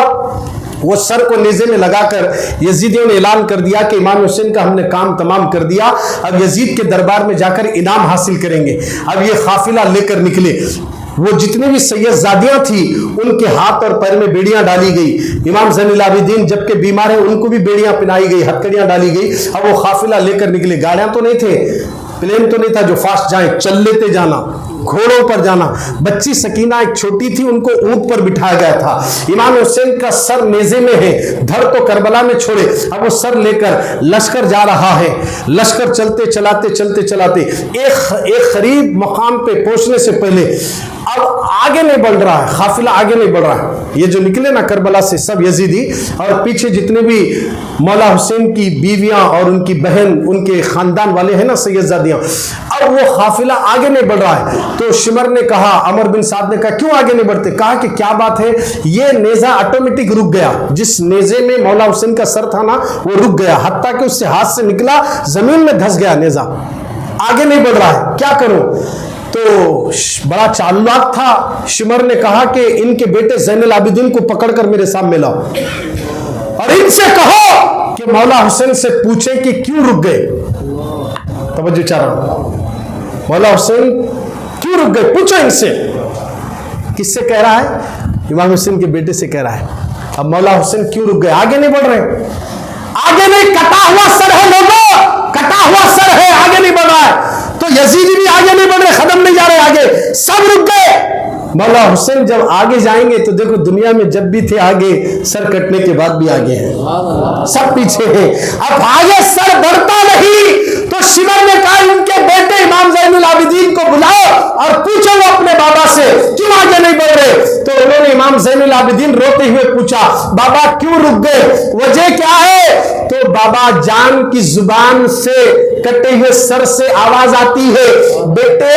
وہ سر کو نیزے میں لگا کر یزیدیوں نے اعلان کر دیا کہ امام حسین کا ہم نے کام تمام کر دیا, اب یزید کے دربار میں جا کر انعام حاصل کریں گے. اب یہ قافلہ لے کر نکلے. وہ جتنے بھی سید زادیاں تھیں ان کے ہاتھ اور پیر میں بیڑیاں ڈالی گئی. امام زین العابدین جبکہ بیمار ہیں ان کو بھی بیڑیاں پہنائی گئی, ہتکڑیاں ڈالی گئی. اب وہ قافلہ لے کر نکلے. گاڑیاں تو نہیں تھے, پلین تو نہیں تھا جو فاسٹ جائیں, چل لیتے جانا, گھوڑوں پر جانا. بچی سکینہ ایک چھوٹی تھی, ان کو اونٹ پر بٹھایا گیا تھا. امام حسین کا سر نیزے میں ہے, دھڑ تو کربلا میں چھوڑے, اب وہ سر لے کر لشکر جا رہا ہے. لشکر چلتے چلاتے ایک قریب مقام پہ پہنچنے سے پہلے اب آگے نہیں بڑھ رہا ہے, قافلہ آگے نہیں بڑھ رہا ہے. یہ جو نکلے نا کربلا سے سب یزیدی, اور پیچھے جتنے بھی مولا حسین کی بیویاں اور ان کی بہن, ان کے خاندان والے ہیں نا سید زادیاں, اب اب وہ قافلہ آگے نہیں بڑھ رہا ہے. تو شمر نے کہا, عمر بن سعد نے کہا کیوں آگے نہیں بڑھتے؟ کہا کہ کیا بات ہے, یہ نیزہ آٹومیٹک رک گیا, جس نیزے میں مولا حسین کا سر تھا نا وہ رک گیا, حتیٰ کہ اس سے ہاتھ سے نکلا زمین میں دھس گیا نیزہ, آگے نہیں بڑھ رہا ہے, کیا کروں؟ تو بڑا چالاک تھا شمر نے کہا کہ ان کے بیٹے زین العابدین کو پکڑ کر میرے سامنے لاؤ اور ان سے کہو کہ مولا حسین سے پوچھیں کہ کیوں رک گئے. توجہ چاہ رہا ہوں, مولا حسین کیوں رک گئے پوچھو ان سے. کس سے کہہ رہا ہے؟ امام حسین کے بیٹے سے کہہ رہا ہے. اب مولا حسین کیوں رک گئے؟ آگے نہیں بڑھ رہے, آگے نہیں, کٹا ہوا سر ہے لوگوں, کٹا ہوا سر ہے, آگے نہیں بڑھ رہا ہے. تو یزیدی بھی آگے نہیں بڑھ رہے, ختم نہیں جا رہے آگے, سب رک گئے. مولا حسین جب آگے جائیں گے تو دیکھو دنیا میں جب بھی تھے آگے, سر کٹنے کے بعد بھی آگے ہیں, سب پیچھے ہیں. اب آگے سر بڑھتا نہیں تو شمر نے کہا ان کے بیٹے امام زین العابدین کو بلاؤ اور پوچھو وہ اپنے بابا سے کیوں آگے نہیں بڑھ رہے. تو انہوں نے امام زین العابدین روتے ہوئے پوچھا, بابا کیوں رک گئے, وجہ کیا ہے؟ تو بابا جان کی زبان سے کٹے ہوئے سر سے آواز آتی ہے, بیٹے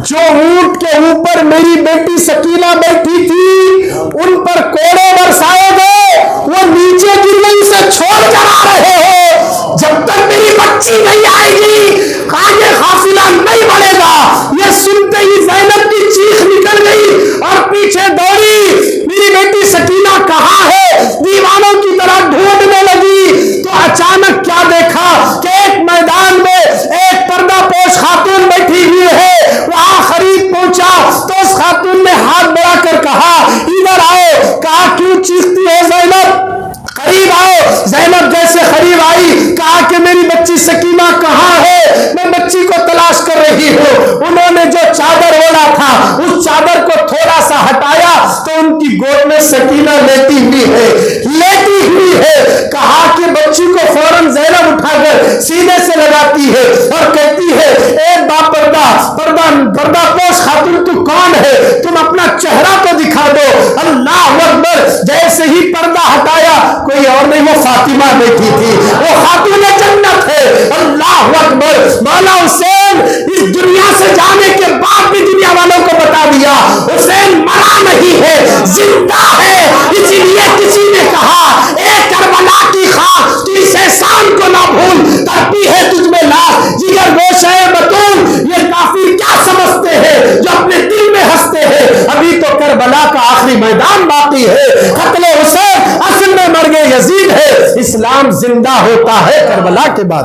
جو اونٹ کے اوپر میری بیٹی سکینہ بیٹھی تھی ان پر کوڑے برسائے گئے, وہ نیچے گر گئی, اسے چھوڑ کر آ رہے ہو. جب تک میری بچی نہیں آئے گی آگے قافلہ نہیں بڑھے گا. یہ سنتے ہی زینب کی چیخ نکل گئی اور پیچھے دوڑی, میری بیٹی سکینہ کہاں ہے, دیوانوں کی طرح ڈھونڈنے لگی. تو اچانک کیا دیکھا کہ ایک میدان میں ایک پردہ پوش خاتون بیٹھی ہوئی ہے. وہاں قریب پہنچا تو اس خاتون نے ہاتھ بڑھا کر کہا ادھر آؤ. کہا کیوں چیختی ہے زینب, قریب آؤ. زینب جیسے قریب آئی کہا کہ میری بچی سکینہ کہاں ہے, میں بچی کو تلاش کر رہی ہوں. انہوں نے جو چادر اوڑھا تھا اس چادر کو تھوڑا سا ہٹایا تو ان کی گود میں سکینہ لیٹی ہوئی ہے, لیٹی ہوئی ہے. کہا کہ بچی کو فوراً زینب اٹھا کر سینے سے لگاتی ہے اور کہتی ہے اے باپردہ پردہ پوش خاتون تو کون ہے, تم اپنا چہرہ تو دکھا دو. اللہ اکبر, جیسے ہی پردہ ہٹایا کوئی اور نہیں, وہ فاطمہ بیٹھی تھی, وہ خاتون جنت ہے. اللہ اکبر. مولا حسین اس دنیا سے جانے کے بعد بھی دنیا والوں کو بتا دیا حسین مرا نہیں ہے, زندہ ہے. اسی لیے کسی نے کہا اے کربلا کی خاک تو اس احسان کو نہ بھول, تڑپی ہے تجھ میں لاش جگر گوش ہے بطول. یہ کافر کیا سمجھتے ہیں جو اپنے دل میں ہنستے ہیں, ابھی تو کربلا کا آخری میدان باقی ہے. قتل حسین اصل میں مرگ یزید ہے. اسلام زندہ ہوتا ہے کربلا کے بعد,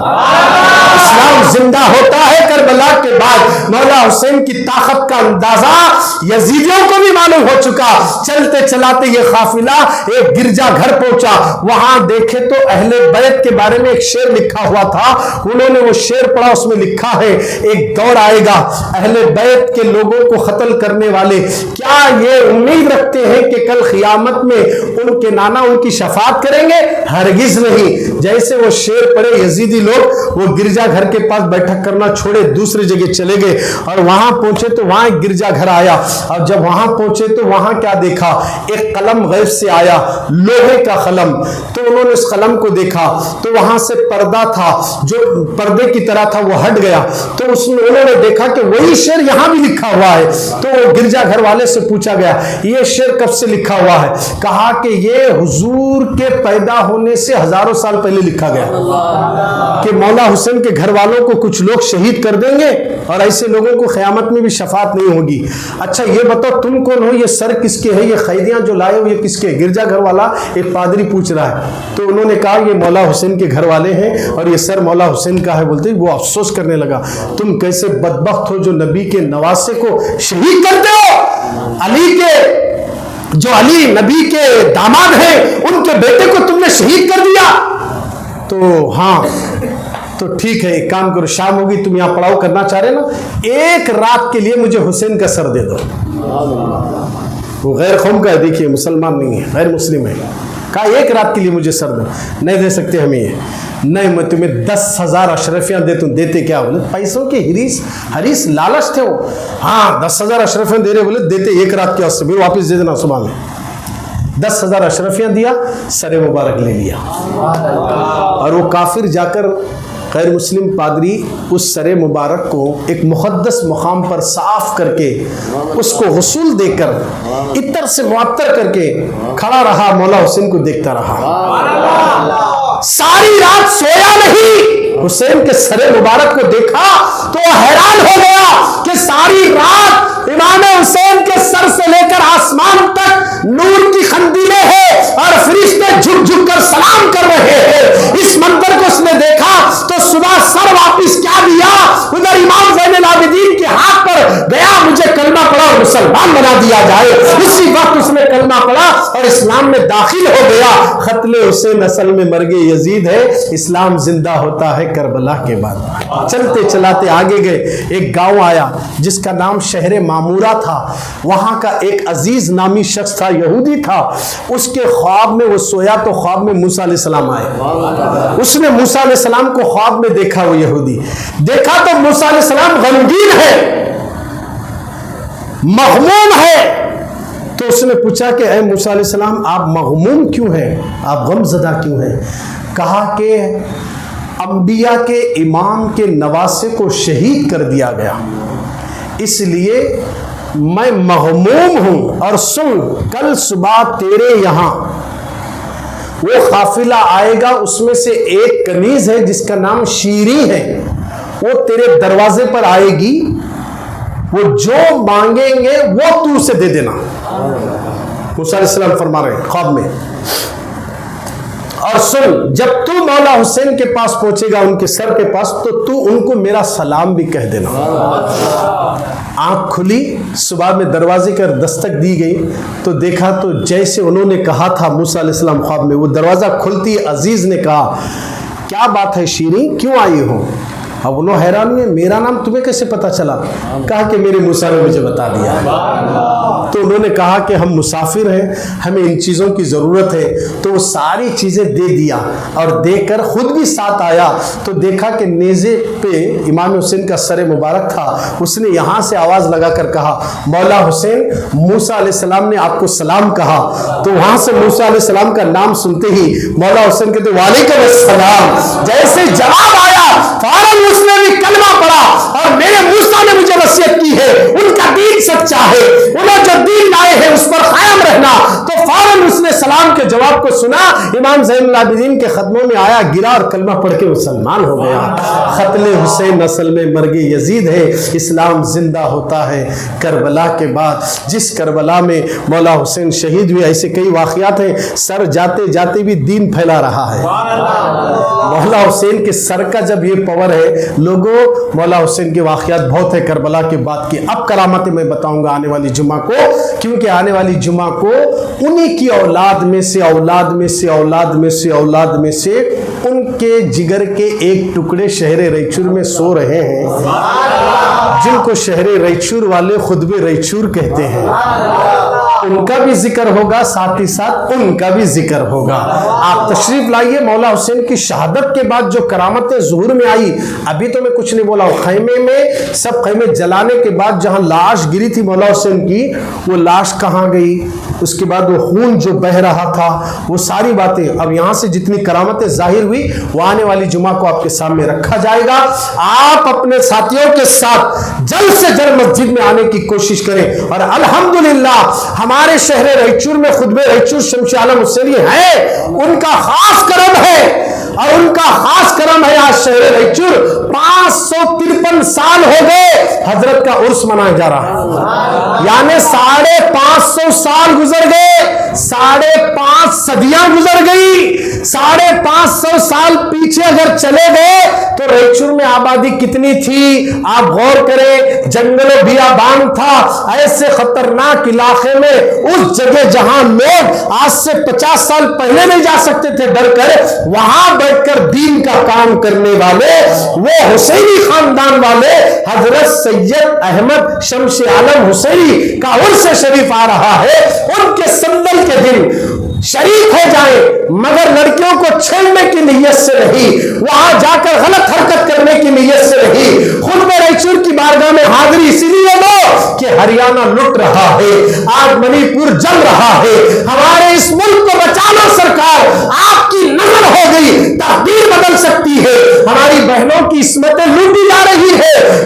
اسلام زندہ ہوتا ہے کربلا کے بعد. مولا حسین کی طاقت کا اندازہ یزیدیوں کو بھی معلوم ہو چکا. چلتے چلاتے یہ قافلہ ایک گرجا گھر پہنچا. وہاں دیکھے تو اہل بیت کے بارے میں ایک شعر لکھا ہوا تھا. انہوں نے وہ شعر پڑھا, اس میں لکھا ہے ایک دور آئے گا اہل بیت کے لوگوں کو قتل کرنے والے کیا یہ امید رکھتے ہیں کہ کل قیامت میں ان کے نانا ان کی شفاعت کریں گے؟ ہرگز نہیں. جیسے وہ شعر پڑھے یزیدی لوگ وہ گرجا گھر کے پاس بیٹھک کرنا چھوڑے دوسری جگہ چلے گئے اور وہاں پہنچے تو وہاں ایک گرجا گھر آیا. اور جب وہاں پہنچے تو وہاں کیا دیکھا, ایک قلم غیب سے آیا, لوہے کا قلم. تو انہوں نے اس قلم کو دیکھا تو وہاں سے پردہ تھا جو پردے کی طرح تھا وہ ہٹ گیا. تو اس میں انہوں نے دیکھا کہ وہی شعر یہاں بھی لکھا ہوا ہے. تو وہ گرجا گھر والے سے پوچھا گیا یہ شعر کب سے لکھا ہوا ہے؟ کہا کہ یہ حضور کے پیدا ہونے سے ہزاروں سال پہلے لکھا گیا کہ مولا حسین کے گھر والوں کو کچھ لوگ شہید کر دیں گے اور ایسے لوگوں کو قیامت میں بھی شفاعت نہیں ہوگی. اچھا یہ بتاؤ تم کون ہو, یہ سر کس کے ہے, یہ قیدیاں جو لائے ہو یہ کس کے؟ گرجا گھر والا ایک پادری پوچھ رہا ہے. تو انہوں نے کہا یہ مولا حسین کے گھر والے ہیں اور یہ سر مولا حسین کا ہے. بولتے وہ افسوس کرنے لگا تم کیسے بدبخت ہو جو نبی کے نواسے کو شہید کرتے ہو. علی کے جو علی نبی کے داماد ہیں ان کے بیٹے کو تم نے شہید کر دیا. تو ہاں تو ٹھیک ہے ایک کام کرو, شام ہوگی تم یہاں پڑاؤ کرنا چاہ رہے نا, ایک رات کے لیے مجھے حسین کا سر دے دو. وہ غیر قوم کا ہے, دیکھیے مسلمان نہیں ہے, غیر مسلم ہے. کہا ایک رات کے لیے مجھے سر دو. نہیں دے سکتے ہمیں یہ, نہیں میں تمہیں 10,000 اشرفیاں دیتا ہوں. دیتے کیا؟ بولے پیسوں کے حریص لالچ تھے وہ. ہاں 10,000 اشرفیاں دے رہے, بولے دیتے ایک رات کے واسطے, پھر واپس دے دینا صبح میں. 10,000 اشرفیاں دیا, سر مبارک لے لیا. اور وہ کافر جا کر غیر مسلم پادری اس سر مبارک کو ایک مقدس مقام پر صاف کر کے اس کو غسل دے کر عطر سے معطر کر کے کھڑا رہا، مولا حسین کو دیکھتا رہا، ساری رات سویا نہیں۔ حسین کے سر مبارک کو دیکھا تو وہ حیران ہو گیا کہ ساری رات امام حسین کے سر سے لے کر آسمان تک نور کی خندیلیں ہیں اور فرشتے جھک جھک کر سلام کر رہے ہیں۔ اس منظر کو اس نے دیکھا تو صبح سر واپس کیا دیا، ادھر امام زین العابدین کے ہاتھ پر گیا، مجھے کلمہ پڑھا اور مسلمان بنا دیا جائے۔ اسی وقت اس نے کلمہ پڑھا اور اسلام میں داخل ہو گیا۔ قتل حسین اصل میں مرگ یزید ہے، اسلام زندہ ہوتا ہے کربلا کے بعد۔ چلتے چلاتے آگے گئے، ایک گاؤں آیا جس کا نام شہر معمورہ تھا۔ وہاں کا ایک عزیز نامی شخص تھا، یہودی تھا۔ اس کے خواب میں وہ سویا تو خواب میں موسیٰ علیہ السلام آئے۔ اس نے موسیٰ علیہ السلام کو خواب میں دیکھا، وہ یہودی دیکھا تو موسیٰ علیہ السلام غمگین ہے، مغموم ہے۔ تو اس نے پوچھا کہ اے موسیٰ علیہ السلام آپ مغموم کیوں ہیں، آپ غم زدہ کیوں ہیں؟ کہا کہ انبیاء کے امام کے نواسے کو شہید کر دیا گیا، اس لیے میں مغموم ہوں۔ اور سن، کل صبح تیرے یہاں وہ قافلہ آئے گا، اس میں سے ایک کنیز ہے جس کا نام شیریں ہے، وہ تیرے دروازے پر آئے گی، وہ جو مانگیں گے وہ تو اسے دے دینا۔ موسیٰ علیہ السلام فرما رہے ہیں خواب میں۔ اور سن، جب تو مولا حسین کے پاس پہنچے گا، ان کے سر کے پاس، تو ان کو میرا سلام بھی کہہ دینا۔ آنکھ کھلی، صبح میں دروازے پر دستک دی گئی تو دیکھا تو جیسے انہوں نے کہا تھا موسیٰ علیہ السلام خواب میں، وہ دروازہ کھلتی عزیز نے کہا کیا بات ہے شیریں، کیوں آئی ہو؟ اب انہوں حیران ہوئے، میرا نام تمہیں کیسے پتا چلا؟ کہا کہ میرے موسیٰ نے مجھے بتا دیا ہے۔ تو انہوں نے کہا کہ ہم مسافر ہیں، ہمیں ان چیزوں کی ضرورت ہے۔ تو وہ ساری چیزیں دے دیا اور دے کر خود بھی ساتھ آیا تو دیکھا کہ نیزے پہ امام حسین کا سر مبارک تھا۔ اس نے یہاں سے آواز لگا کر کہا مولا حسین، موسیٰ علیہ السلام نے آپ کو سلام کہا۔ تو وہاں سے موسیٰ علیہ السلام کا نام سنتے ہی مولا حسین کہتے وعلیکم السلام۔ جیسے جواب آیا فوراً اس نے بھی کلمہ پڑھا اور میرے موسیٰ نے مجھے وصیت کی ہے، ان کا دین سچا ہے، انہوں جو دین لائے ہیں اس پر قائم رہنا۔ تو فوراً اس نے سلام کے جواب کو سنا، امام زین العابدین کے قدموں میں آیا، گرا اور کلمہ پڑھ کے مسلمان ہو گیا۔ قتل حسین اصل میں مرگ یزید ہے، اسلام زندہ ہوتا ہے کربلا کے بعد۔ جس کربلا میں مولا حسین شہید ہوئے، ایسے کئی واقعات ہیں، سر جاتے جاتے بھی دین پھیلا رہا ہے۔ مولا حسین کے سر کا جب یہ پاور ہے، لوگوں مولا حسین کے واقعات بہت ہے کربلا کے بعد کی۔ اب کرامتیں میں بتاؤں گا آنے والی جمعہ کو، کیونکہ آنے والی جمعہ کو انہی کی اولاد میں سے اولاد میں سے اولاد میں سے اولاد میں سے ان کے جگر کے ایک ٹکڑے شہر ریچور میں سو رہے ہیں، جن کو شہر ریچور والے خطب ریچور کہتے ہیں۔ ان کا بھی ذکر ہوگا، ساتھ ہی ساتھ ان کا بھی ذکر ہوگا۔ آپ تشریف لائیے۔ مولا حسین کی شہادت کے بعد جو کرامتیں ظہور میں آئی، ابھی تو میں کچھ نہیں بولا ہوں، خیمے میں سب خیمے جلانے کے بعد جہاں لاش گری تھی مولا حسین کی، وہ لاش کہاں گئی، اس کے بعد وہ خون جو بہ رہا تھا، وہ ساری باتیں اب یہاں سے جتنی کرامتیں ظاہر ہوئی وہ آنے والی جمعہ کو آپ کے سامنے رکھا جائے گا۔ آپ اپنے ساتھیوں کے ساتھ جلد سے جلد مسجد میں آنے کی کوشش کریں۔ اور الحمدللہ ہمارے شہر ریچور میں خطبہ ریچور شمس عالم حسینی ہے، ان کا خاص کرم ہے، اور ان کا خاص کرم ہے آج شہر ریچور 553 سال ہو گئے حضرت کا عرس منایا جا رہا ہے، یعنی 550 سال گزر گئے، 5.5 صدیاں گزر گئی۔ 550 سال پیچھے اگر چلے گئے تو ریچور میں آبادی کتنی تھی آپ غور کریں، جنگل و بیابان تھا، ایسے خطرناک علاقے میں، اس جگہ جہاں لوگ آج سے 50 سال پہلے نہیں جا سکتے تھے ڈر کر، وہاں بیٹھ کر دین کا کام کرنے والے وہ حسینی خاندان والے حضرت سید احمد شمس عالم حسینی کا عرس شریف آ رہا ہے، ان کے سندل کے دن شریک ہو جائیں، مگر لڑکیوں کو چھیڑنے کی نیت سے نہیں، وہاں جا کر غلط حرکت کرنے کی نیت سے نہیں، خطبہ ریچور کی بارگاہ میں حاضری اسی لیے دو کہ ہریانہ لٹ رہا ہے، آج منی پور جل رہا ہے، ہمارے اس ملک کو بچانا سرکار، آپ کی نظر ہو گئی، تقدیر بدل سکتی ہے۔ ہماری بہن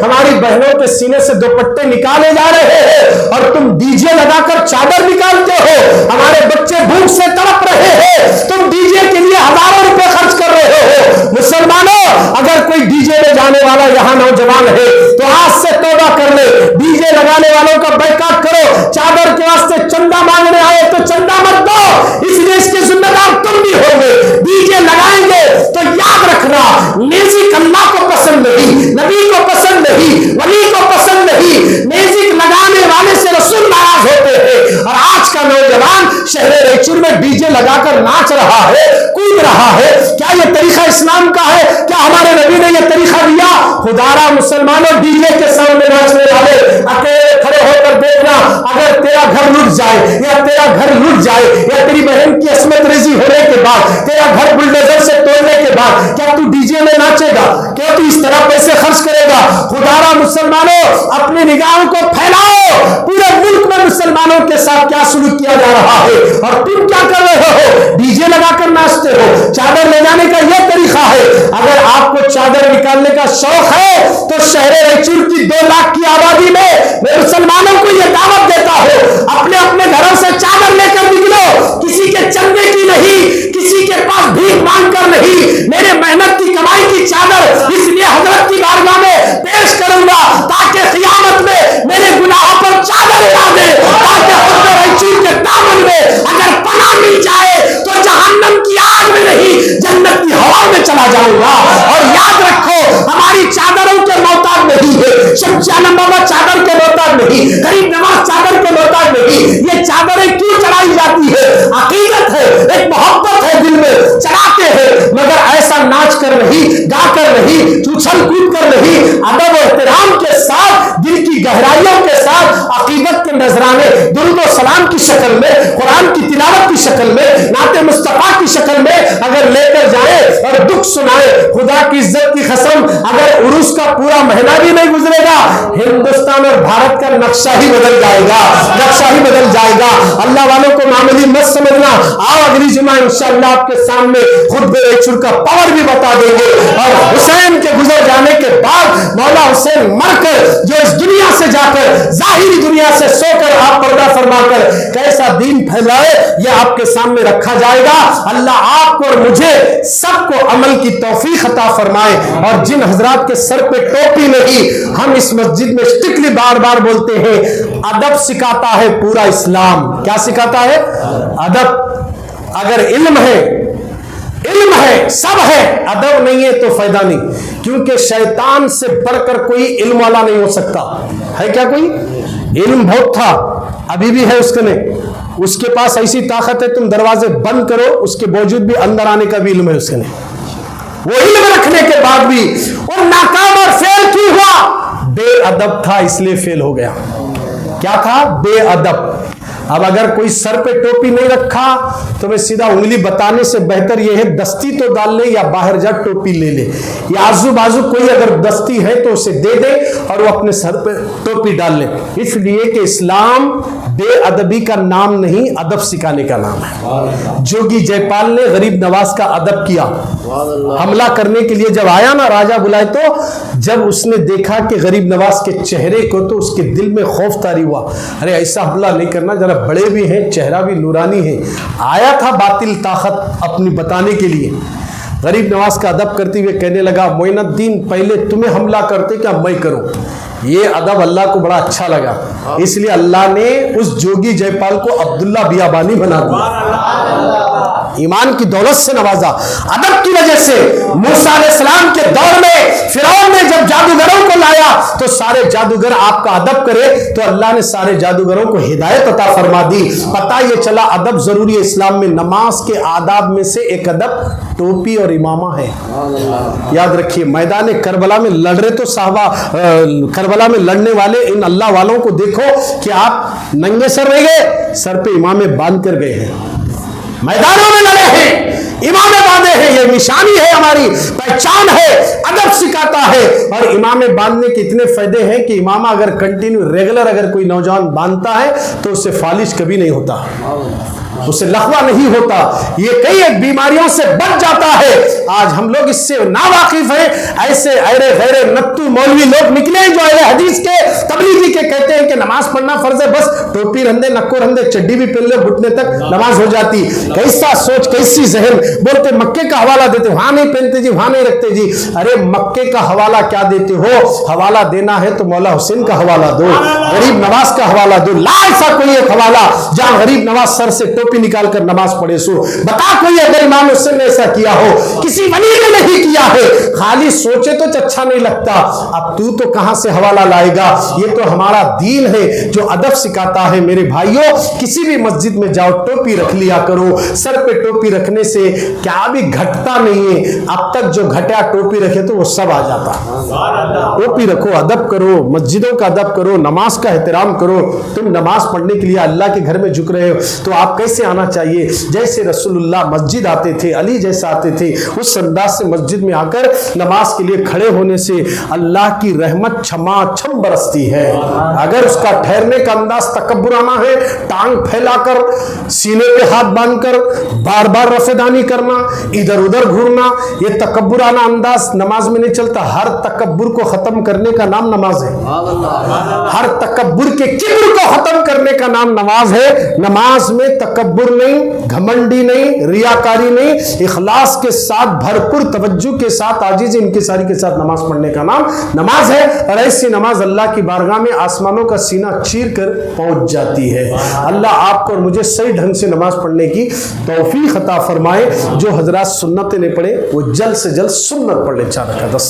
ہماری بہنوں کے سینے سے دوپٹے نکالے جا رہے ہیں اور تم ڈی جے لگا کر چادر نکالتے ہو. ہمارے بچے بھوک سے تڑپ رہے ہیں, تم ڈی جے کے لیے ہزاروں روپے خرچ کر رہے ہو. مسلمانوں, اگر کوئی ڈی جے میں جانے والا یہاں نوجوان ہے تو آج سے توبہ کر لے. ڈی جے لگانے والوں کا بائیکاٹ کرو. چادر کے واسطے چندہ مانگنے آئے تو چندہ مت دو, اس لیے اس کے ذمہ دار تم بھی ہو گے. ڈی جے لگائیں گے تو یاد رکھنا, میوزک اللہ کو پسند نہیں, نبی کو پسند نہیں, ولی کو پسند نہیں. میوزک لگانے والے سے رسول ناراض ہوتے ہیں. اور آج کا نوجوان شہر ریچور میں ڈی جے لگا کر ناچ رہا ہے, کود رہا ہے. کیا یہ طریقہ اسلام کا ہے؟ کیا ہمارے نبی نے یہ طریقہ دیا؟ خدارا مسلمانوں, ڈی جے کے سامنے ناچنے والے اکیلے کھڑے ہو کر دیکھنا, اگر تیرا گھر لٹ جائے یا تیرا گھر لٹ جائے یا تیری بہن کی عصمت ریزی ہونے کے بعد, تیرا گھر بلڈوزر سے توڑنے کے بعد, کیا تو ڈی جے میں ناچے گا؟ کیا تو اس طرح پیسے خرچ کرے گا؟ خدارا مسلمانوں, اپنی نگاہوں کو پھیلاؤ. پورے ملک میں مسلمانوں کے ساتھ کیا سلوک کیا جا رہا ہے اور تم کیا کر رہے ہو؟ ڈی جے لگا کر ناچتے ہو. چادر لے جانے کا یہ طریقہ ہے. اگر آپ کو چادر نکالنے کا شوق ہے تو شہر ریچور کی 2 لاکھ کی آبادی میں مسلمانوں کو یہ دعوت دیتا ہوں, اپنے اپنے گھروں سے چادر لے کر نکلو. کسی کے چندے کی نہیں, کسی کے پاس بھیک مانگ کر نہیں, میرے محنت کی کمائی کی چادر اس لیے حضرت کی بارگاہ میں پیش کروں گا تاکہ قیامت میں میرے گناہوں پر چادر اڑا دے, تاکہ حضرت ریچور کے دامن میں اگر پناہ مل جائے تو جہنم کی آگ میں نہیں, جنت کی ہوا میں چلا جاؤں گا. اور یاد رکھو, ہماری چادروں کے محتاج نہیں ہے, شمشیہ عالم بابا چادر کے محتاج نہیں, غریب نواز چادر کے محتاج نہیں. یہ چادریں کیوں چڑھائی جاتی ہے؟ عقیدت ہے, ایک محبت ہے دل میں, چڑھاتے ہیں. مگر ایسا ناچ کر نہیں, گا کر نہیں, اچھل کود کر نہیں, ادب و احترام کے ساتھ, دل کی گہرائیوں کے ساتھ, عقیدت کے نذرانے درود و سلام کی شکل میں, قرآن کی تلاوت کی شکل میں, نعت مصطفیٰ کی شکل میں اگر لے کر جائے اور دکھ سنائے, خدا کی عزت کی قسم اگر عروس کا پورا مہینہ بھی نہیں گزرے گا, ہندوستان اور بھارت کا نقشہ ہی بدل جائے گا, نقشہ ہی بدل جائے گا. اللہ والوں کو معمولی مت سمجھنا. آؤ اگلی جمعہ انشاءاللہ آپ کے سامنے خطبہ ریچور کا پاور بھی بتا دیں گے. اور حسین کے گزر جانے کے بعد مولا حسین مر کر جو اس دنیا سے جا کر ظاہری دنیا سے سو کر آپ پردہ فرما کر کیسا دین پھیلائے, یہ آپ کے سامنے رکھا جائے گا. اللہ آپ کو اور مجھے سب کو عمل کی توفیق عطا فرمائے. اور جن حضرات کے سر پہ ٹوپی نہیں, ہم اس مسجد میں اسٹکلی بار بار بولتے ہیں, ادب سکھاتا ہے پورا اسلام. کیا سکھاتا ہے؟ ادب. اگر علم ہے, سب ہے, ادب نہیں ہے تو فائدہ نہیں. کیونکہ شیطان سے بڑھ کر کوئی علم والا نہیں ہو سکتا ہے. کیا کوئی علم بہت تھا, ابھی بھی ہے اس کے نہیں, اس کے پاس ایسی طاقت ہے تم دروازے بند کرو, اس کے باوجود بھی اندر آنے کا بھی علم ہے اس کے نہیں. وہ علم رکھنے کے بعد بھی وہ ناکام اور فیل کیوں ہوا؟ بے ادب تھا اس لیے فیل ہو گیا. کیا تھا؟ بے ادب. اب اگر کوئی سر پہ ٹوپی نہیں رکھا تو میں سیدھا انگلی بتانے سے بہتر یہ ہے دستی تو ڈال لے یا باہر جا ٹوپی لے لے, یا آزو بازو کوئی اگر دستی ہے تو اسے دے دے اور وہ اپنے سر پہ ٹوپی ڈال لے. اس لیے کہ اسلام بے ادبی کا نام نہیں, ادب سکھانے کا نام ہے. جوگی جے پال نے غریب نواز کا ادب کیا. حملہ کرنے کے لیے جب آیا نا راجا بلائے, تو جب اس نے دیکھا کہ غریب نواز کے چہرے کو تو اس کے دل میں خوف طاری ہوا, ارے ایسا حملہ نہیں کرنا, ذرا بڑے بھی ہیں, چہرہ بھی نورانی ہے. آیا تھا باطل طاقت اپنی بتانے کے لیے. غریب نواز کا ادب کرتے ہوئے کہنے لگا, معین الدین پہلے تمہیں حملہ کرتے کیا میں کروں. یہ ادب اللہ کو بڑا اچھا لگا, اس لیے اللہ نے اس جوگی جے پال کو عبداللہ بیابانی بنا دیا, ایمان کی دولت سے نوازا. ادب کی وجہ سے موسیٰ علیہ السلام کے دور میں فرعون نے جب جادوگروں کو لایا تو سارے جادوگر آپ کا ادب کرے تو اللہ نے سارے جادوگروں کو ہدایت عطا فرما دی. پتہ یہ چلا ادب ضروری ہے اسلام میں. نماز کے آداب میں سے ایک ادب ٹوپی اور امامہ ہے. یاد رکھیے, میدان کربلا میں لڑ رہے تو صحابہ, کربلا میں لڑنے والے ان اللہ والوں کو دیکھو کہ آپ ننگے سر رہ گئے, سر پہ امامے باندھ کر گئے ہیں. میدانوں میں لڑے ہیں, امامے باندھے ہیں, یہ نشانی ہے, ہماری پہچان ہے. ادب سکھاتا ہے. اور امامے باندھنے کے اتنے فائدے ہیں کہ امامہ اگر کنٹینیو ریگولر اگر کوئی نوجوان باندھتا ہے تو اس سے فالج کبھی نہیں ہوتا, اسے لغوا نہیں ہوتا, یہ کئی ایک بیماریوں سے بچ جاتا ہے. آج ہم لوگ اس سے ناواقف ہیں. ایسے ایرے غیرے نتو مولوی لوگ نکلے جو اہل حدیث کے تبلیغی کے کہتے ہیں کہ نماز پڑھنا فرض ہے, بس ٹوپی رندے نکو رندے چڈی بھی پہن لے گھٹنے تک نماز ہو جاتی. کیسا سوچ, کیسی ذہن. بولتے مکے کا حوالہ دیتے, وہاں نہیں پہنتے جی, وہاں نہیں رکھتے جی. ارے مکے کا حوالہ کیا دیتے ہو؟ حوالہ دینا ہے تو مولا حسین کا حوالہ دو, غریب نواز کا حوالہ دو. لا ایسا کوئی ایک حوالہ جہاں غریب نواز سر سے ٹوپی نکال کر نماز پڑھے سو. بتا کوئی اگر امام حسین نے ایسا کیا ہو, کسی ولی نے نہیں کیا ہے. خالی سوچے تو اچھا نہیں لگتا. اب تو کہاں سے حوالہ لائے گا؟ یہ تو ہمارا دین ہے جو ادب سکھاتا ہے. میرے بھائیوں, کسی بھی مسجد میں جاؤ ٹوپی رکھ لیا کرو. سر پہ ٹوپی رکھنے سے کیا بھی گھٹتا نہیں ہے. اب تک جو گھٹیا ٹوپی رکھے تو وہ سب آ جاتا. ٹوپی رکھو, ادب کرو, مسجدوں کا ادب کرو, نماز کا احترام کرو. تم نماز پڑھنے کے لیے اللہ کے گھر میں جھک رہے ہو تو آپ کیسے آنا چاہیے؟ جیسے رسول اللہ مسجد آتے تھے, علی جیسا آتے تھے, اس انداز سے مسجد میں آ کر نماز کے لیے کھڑے ہونے سے اللہ کی رحمت چھما چھم برستی ہے. اگر اس کا ٹھہرنے کا انداز تکبرانہ ہے, ٹانگ پھیلا کر, سینے پہ ہاتھ باندھ کر بار بار رفع دانی کرنا, ادھر ادھر گھورنا, یہ تکبرانہ انداز نماز میں نہیں چلتا. ہر تکبر کو ختم کرنے کا نام نماز ہے. ہر تکبر کے کبر کو ختم کرنے کا نام نماز ہے. نماز میں تکبر نہیں, گھمنڈی نہیں, ریاکاری نہیں, اخلاص کے ساتھ بھرپور توجہ کے ساتھ عاجزی انکساری کے ساتھ نماز پڑھنے کا نام نماز ہے. اور ایسی نماز اللہ کی بارگاہ میں آسمانوں کا سینہ چیر کر پہنچ جاتی ہے. اللہ آپ کو اور مجھے صحیح ڈھنگ سے نماز پڑھنے کی توفیق عطا فرمائے. جو حضرات سنتیں نہیں پڑھے وہ جلد سے جلد سنت پڑھ لے. 4 رکعت.